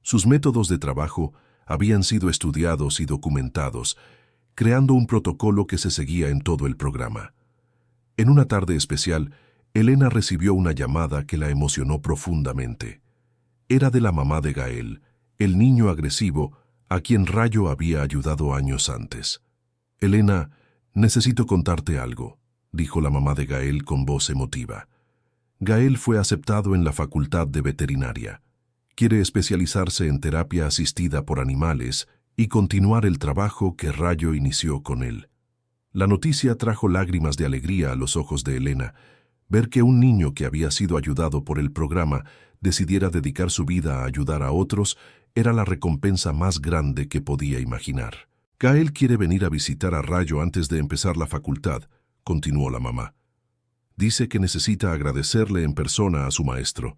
Sus métodos de trabajo habían sido estudiados y documentados, creando un protocolo que se seguía en todo el programa. En una tarde especial, Elena recibió una llamada que la emocionó profundamente. Era de la mamá de Gael, el niño agresivo a quien Rayo había ayudado años antes. «Elena, necesito contarte algo», dijo la mamá de Gael con voz emotiva. Gael fue aceptado en la Facultad de Veterinaria. Quiere especializarse en terapia asistida por animales y continuar el trabajo que Rayo inició con él. La noticia trajo lágrimas de alegría a los ojos de Elena. Ver que un niño que había sido ayudado por el programa decidiera dedicar su vida a ayudar a otros era la recompensa más grande que podía imaginar. «Gael quiere venir a visitar a Rayo antes de empezar la facultad», continuó la mamá. «Dice que necesita agradecerle en persona a su maestro».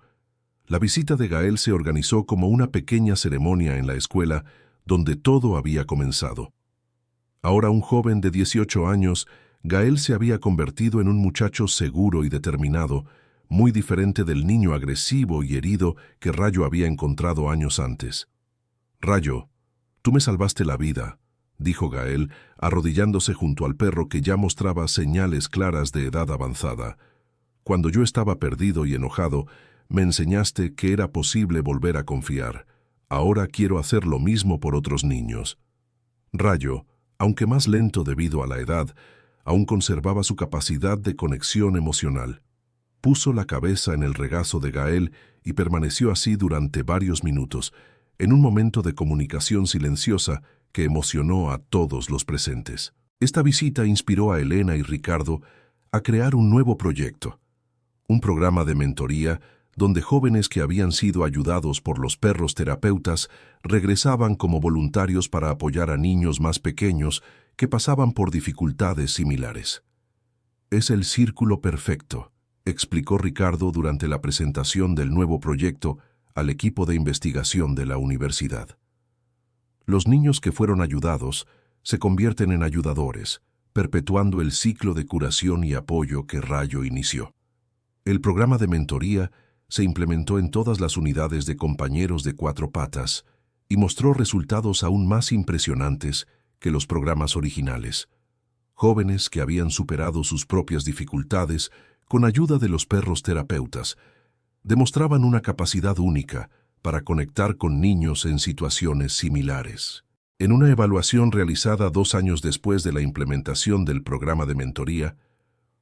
La visita de Gael se organizó como una pequeña ceremonia en la escuela donde todo había comenzado. Ahora un joven de 18 años, Gael se había convertido en un muchacho seguro y determinado, muy diferente del niño agresivo y herido que Rayo había encontrado años antes. «Rayo, tú me salvaste la vida», dijo Gael, arrodillándose junto al perro que ya mostraba señales claras de edad avanzada. «Cuando yo estaba perdido y enojado, me enseñaste que era posible volver a confiar. Ahora quiero hacer lo mismo por otros niños». Rayo, aunque más lento debido a la edad, aún conservaba su capacidad de conexión emocional. Puso la cabeza en el regazo de Gael y permaneció así durante varios minutos, en un momento de comunicación silenciosa que emocionó a todos los presentes. Esta visita inspiró a Elena y Ricardo a crear un nuevo proyecto, un programa de mentoría donde jóvenes que habían sido ayudados por los perros terapeutas regresaban como voluntarios para apoyar a niños más pequeños que pasaban por dificultades similares. Es el círculo perfecto, explicó Ricardo durante la presentación del nuevo proyecto al equipo de investigación de la universidad. Los niños que fueron ayudados se convierten en ayudadores, perpetuando el ciclo de curación y apoyo que Rayo inició. El programa de mentoría se implementó en todas las unidades de compañeros de cuatro patas y mostró resultados aún más impresionantes que los programas originales. Jóvenes que habían superado sus propias dificultades con ayuda de los perros terapeutas demostraban una capacidad única para conectar con niños en situaciones similares. En una evaluación realizada 2 años después de la implementación del programa de mentoría,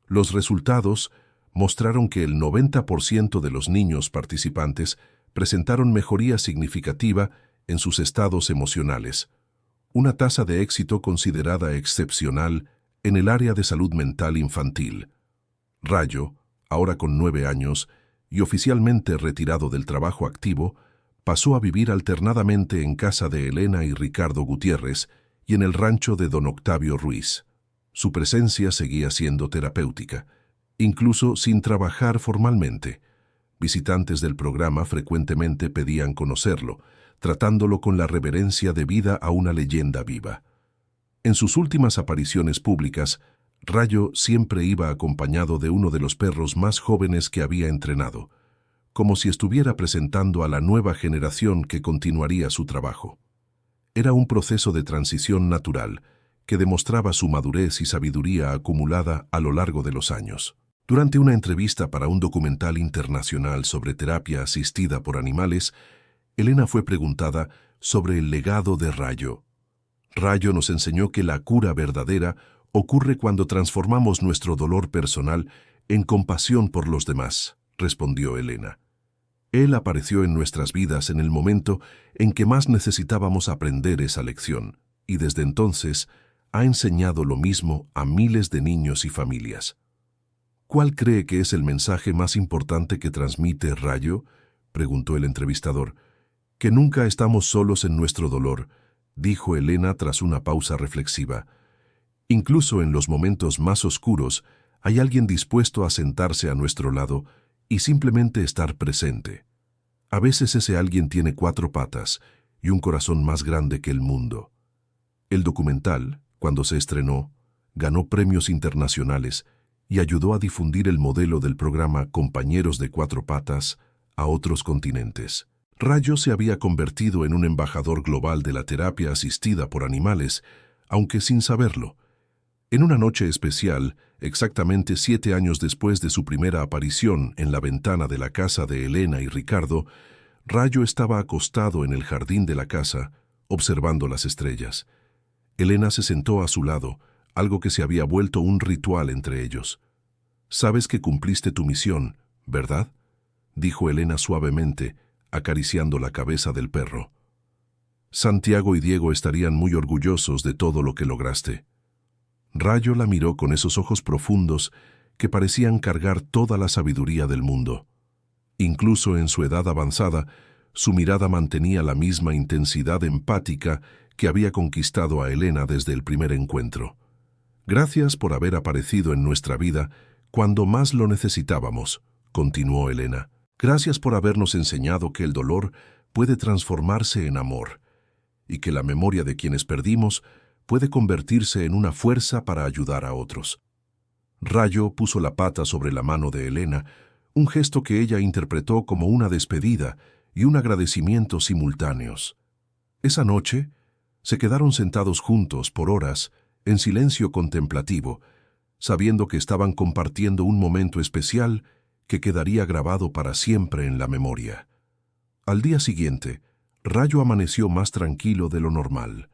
los resultados mostraron que el 90% de los niños participantes presentaron mejoría significativa en sus estados emocionales, una tasa de éxito considerada excepcional en el área de salud mental infantil. Rayo, ahora con 9 años y oficialmente retirado del trabajo activo, pasó a vivir alternadamente en casa de Elena y Ricardo Gutiérrez y en el rancho de don Octavio Ruiz. Su presencia seguía siendo terapéutica, incluso sin trabajar formalmente. Visitantes del programa frecuentemente pedían conocerlo, tratándolo con la reverencia debida a una leyenda viva. En sus últimas apariciones públicas, Rayo siempre iba acompañado de uno de los perros más jóvenes que había entrenado, como si estuviera presentando a la nueva generación que continuaría su trabajo. Era un proceso de transición natural que demostraba su madurez y sabiduría acumulada a lo largo de los años. Durante una entrevista para un documental internacional sobre terapia asistida por animales, Elena fue preguntada sobre el legado de Rayo. Rayo nos enseñó que la cura verdadera ocurre cuando transformamos nuestro dolor personal en compasión por los demás, respondió Elena. Él apareció en nuestras vidas en el momento en que más necesitábamos aprender esa lección, y desde entonces ha enseñado lo mismo a miles de niños y familias. ¿Cuál cree que es el mensaje más importante que transmite Rayo?, preguntó el entrevistador. Que nunca estamos solos en nuestro dolor, dijo Elena tras una pausa reflexiva. Incluso en los momentos más oscuros hay alguien dispuesto a sentarse a nuestro lado y simplemente estar presente. A veces ese alguien tiene 4 patas y un corazón más grande que el mundo. El documental, cuando se estrenó, ganó premios internacionales y ayudó a difundir el modelo del programa Compañeros de 4 patas a otros continentes. Rayo se había convertido en un embajador global de la terapia asistida por animales, aunque sin saberlo. En una noche especial, exactamente 7 años después de su primera aparición en la ventana de la casa de Elena y Ricardo, Rayo estaba acostado en el jardín de la casa, observando las estrellas. Elena se sentó a su lado, algo que se había vuelto un ritual entre ellos. «Sabes que cumpliste tu misión, ¿verdad?», dijo Elena suavemente, acariciando la cabeza del perro. «Santiago y Diego estarían muy orgullosos de todo lo que lograste». Rayo la miró con esos ojos profundos que parecían cargar toda la sabiduría del mundo. Incluso en su edad avanzada, su mirada mantenía la misma intensidad empática que había conquistado a Elena desde el primer encuentro. «Gracias por haber aparecido en nuestra vida cuando más lo necesitábamos», continuó Elena. «Gracias por habernos enseñado que el dolor puede transformarse en amor y que la memoria de quienes perdimos puede convertirse en una fuerza para ayudar a otros». Rayo puso la pata sobre la mano de Elena, un gesto que ella interpretó como una despedida y un agradecimiento simultáneos. Esa noche, se quedaron sentados juntos por horas, en silencio contemplativo, sabiendo que estaban compartiendo un momento especial que quedaría grabado para siempre en la memoria. Al día siguiente, Rayo amaneció más tranquilo de lo normal.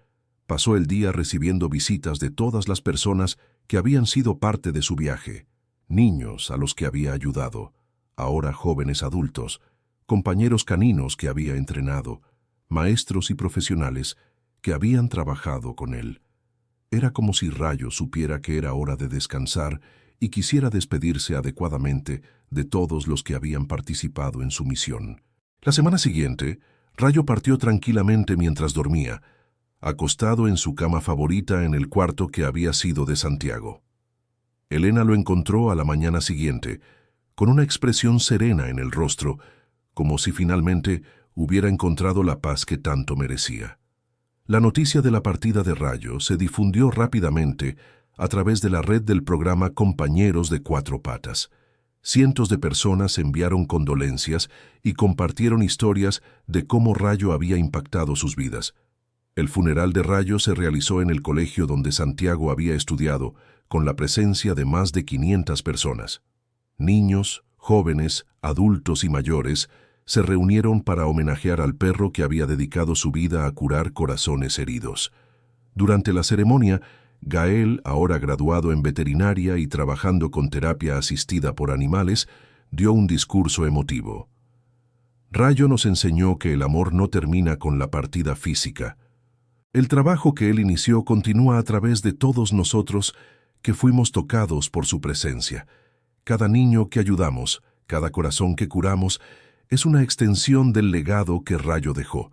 Pasó el día recibiendo visitas de todas las personas que habían sido parte de su viaje, niños a los que había ayudado, ahora jóvenes adultos, compañeros caninos que había entrenado, maestros y profesionales que habían trabajado con él. Era como si Rayo supiera que era hora de descansar y quisiera despedirse adecuadamente de todos los que habían participado en su misión. La semana siguiente, Rayo partió tranquilamente mientras dormía, acostado en su cama favorita en el cuarto que había sido de Santiago. Elena lo encontró a la mañana siguiente, con una expresión serena en el rostro, como si finalmente hubiera encontrado la paz que tanto merecía. La noticia de la partida de Rayo se difundió rápidamente a través de la red del programa Compañeros de Cuatro Patas. Cientos de personas enviaron condolencias y compartieron historias de cómo Rayo había impactado sus vidas. El funeral de Rayo se realizó en el colegio donde Santiago había estudiado, con la presencia de más de 500 personas. Niños, jóvenes, adultos y mayores se reunieron para homenajear al perro que había dedicado su vida a curar corazones heridos. Durante la ceremonia, Gael, ahora graduado en veterinaria y trabajando con terapia asistida por animales, dio un discurso emotivo. Rayo nos enseñó que el amor no termina con la partida física. El trabajo que él inició continúa a través de todos nosotros que fuimos tocados por su presencia. Cada niño que ayudamos, cada corazón que curamos, es una extensión del legado que Rayo dejó.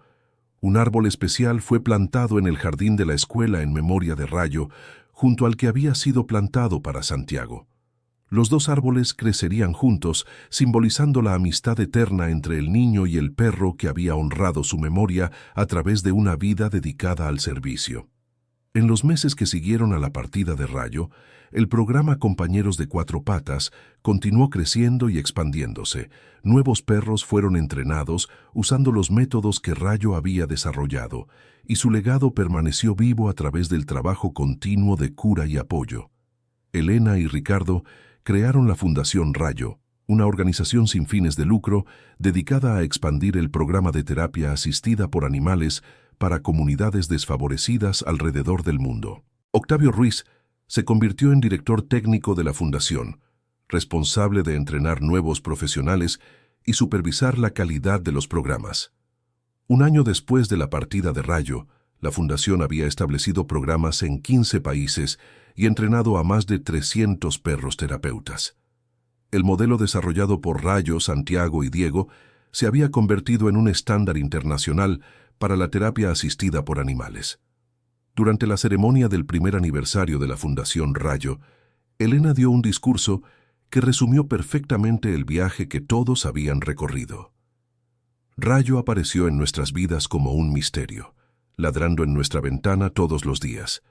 Un árbol especial fue plantado en el jardín de la escuela en memoria de Rayo, junto al que había sido plantado para Santiago. Los dos árboles crecerían juntos, simbolizando la amistad eterna entre el niño y el perro que había honrado su memoria a través de una vida dedicada al servicio. En los meses que siguieron a la partida de Rayo, el programa Compañeros de Cuatro Patas continuó creciendo y expandiéndose. Nuevos perros fueron entrenados usando los métodos que Rayo había desarrollado, y su legado permaneció vivo a través del trabajo continuo de cura y apoyo. Elena y Ricardo crearon la Fundación Rayo, una organización sin fines de lucro dedicada a expandir el programa de terapia asistida por animales para comunidades desfavorecidas alrededor del mundo. Octavio Ruiz se convirtió en director técnico de la Fundación, responsable de entrenar nuevos profesionales y supervisar la calidad de los programas. Un año después de la partida de Rayo, la Fundación había establecido programas en 15 países y entrenado a más de 300 perros terapeutas. El modelo desarrollado por Rayo, Santiago y Diego se había convertido en un estándar internacional para la terapia asistida por animales. Durante la ceremonia del primer aniversario de la Fundación Rayo, Elena dio un discurso que resumió perfectamente el viaje que todos habían recorrido. Rayo apareció en nuestras vidas como un misterio, ladrando en nuestra ventana todos los días.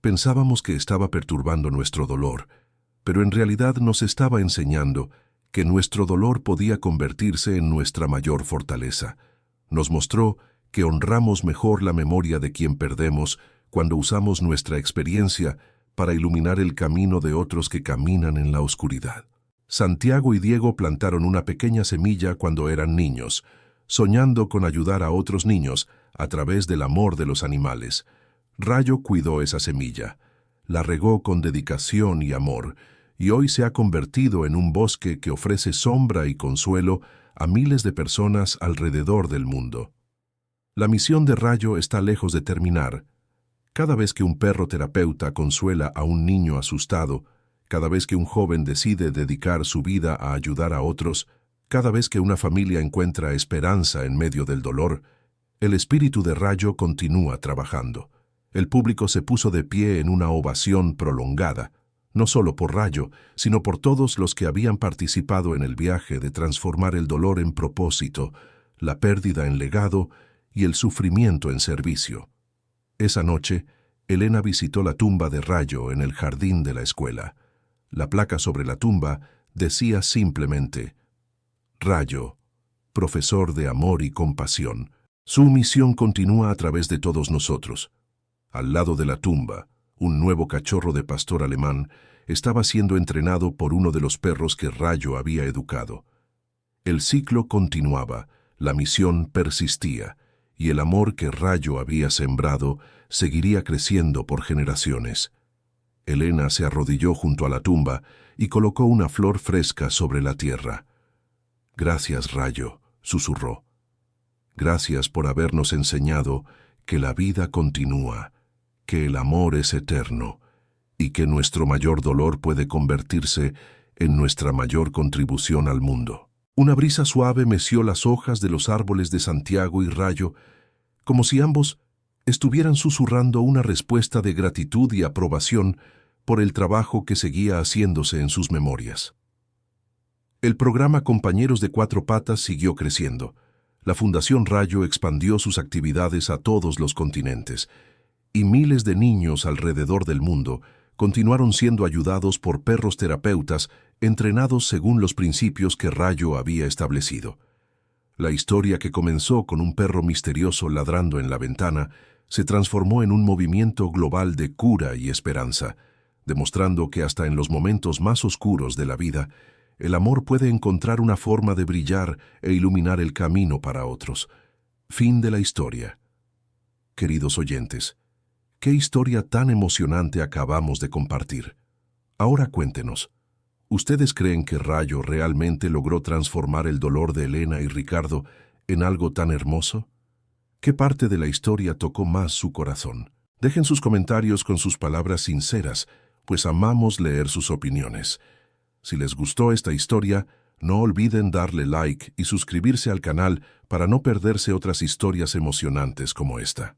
Pensábamos que estaba perturbando nuestro dolor, pero en realidad nos estaba enseñando que nuestro dolor podía convertirse en nuestra mayor fortaleza. Nos mostró que honramos mejor la memoria de quien perdemos cuando usamos nuestra experiencia para iluminar el camino de otros que caminan en la oscuridad. Santiago y Diego plantaron una pequeña semilla cuando eran niños, soñando con ayudar a otros niños a través del amor de los animales. Rayo cuidó esa semilla, la regó con dedicación y amor, y hoy se ha convertido en un bosque que ofrece sombra y consuelo a miles de personas alrededor del mundo. La misión de Rayo está lejos de terminar. Cada vez que un perro terapeuta consuela a un niño asustado, cada vez que un joven decide dedicar su vida a ayudar a otros, cada vez que una familia encuentra esperanza en medio del dolor, el espíritu de Rayo continúa trabajando. El público se puso de pie en una ovación prolongada, no solo por Rayo, sino por todos los que habían participado en el viaje de transformar el dolor en propósito, la pérdida en legado y el sufrimiento en servicio. Esa noche, Elena visitó la tumba de Rayo en el jardín de la escuela. La placa sobre la tumba decía simplemente: Rayo, profesor de amor y compasión. Su misión continúa a través de todos nosotros. Al lado de la tumba, un nuevo cachorro de pastor alemán estaba siendo entrenado por uno de los perros que Rayo había educado. El ciclo continuaba, la misión persistía, y el amor que Rayo había sembrado seguiría creciendo por generaciones. Elena se arrodilló junto a la tumba y colocó una flor fresca sobre la tierra. «Gracias, Rayo», susurró. «Gracias por habernos enseñado que la vida continúa, que el amor es eterno y que nuestro mayor dolor puede convertirse en nuestra mayor contribución al mundo. Una brisa suave meció las hojas de los árboles de Santiago y Rayo, como si ambos estuvieran susurrando una respuesta de gratitud y aprobación por el trabajo que seguía haciéndose en sus memorias. El programa Compañeros de Cuatro Patas siguió creciendo. La Fundación Rayo expandió sus actividades a todos los continentes, y miles de niños alrededor del mundo continuaron siendo ayudados por perros terapeutas entrenados según los principios que Rayo había establecido. La historia, que comenzó con un perro misterioso ladrando en la ventana, se transformó en un movimiento global de cura y esperanza, demostrando que hasta en los momentos más oscuros de la vida, el amor puede encontrar una forma de brillar e iluminar el camino para otros. Fin de la historia. Queridos oyentes, ¿qué historia tan emocionante acabamos de compartir? Ahora cuéntenos, ¿ustedes creen que Rayo realmente logró transformar el dolor de Elena y Ricardo en algo tan hermoso? ¿Qué parte de la historia tocó más su corazón? Dejen sus comentarios con sus palabras sinceras, pues amamos leer sus opiniones. Si les gustó esta historia, no olviden darle like y suscribirse al canal para no perderse otras historias emocionantes como esta.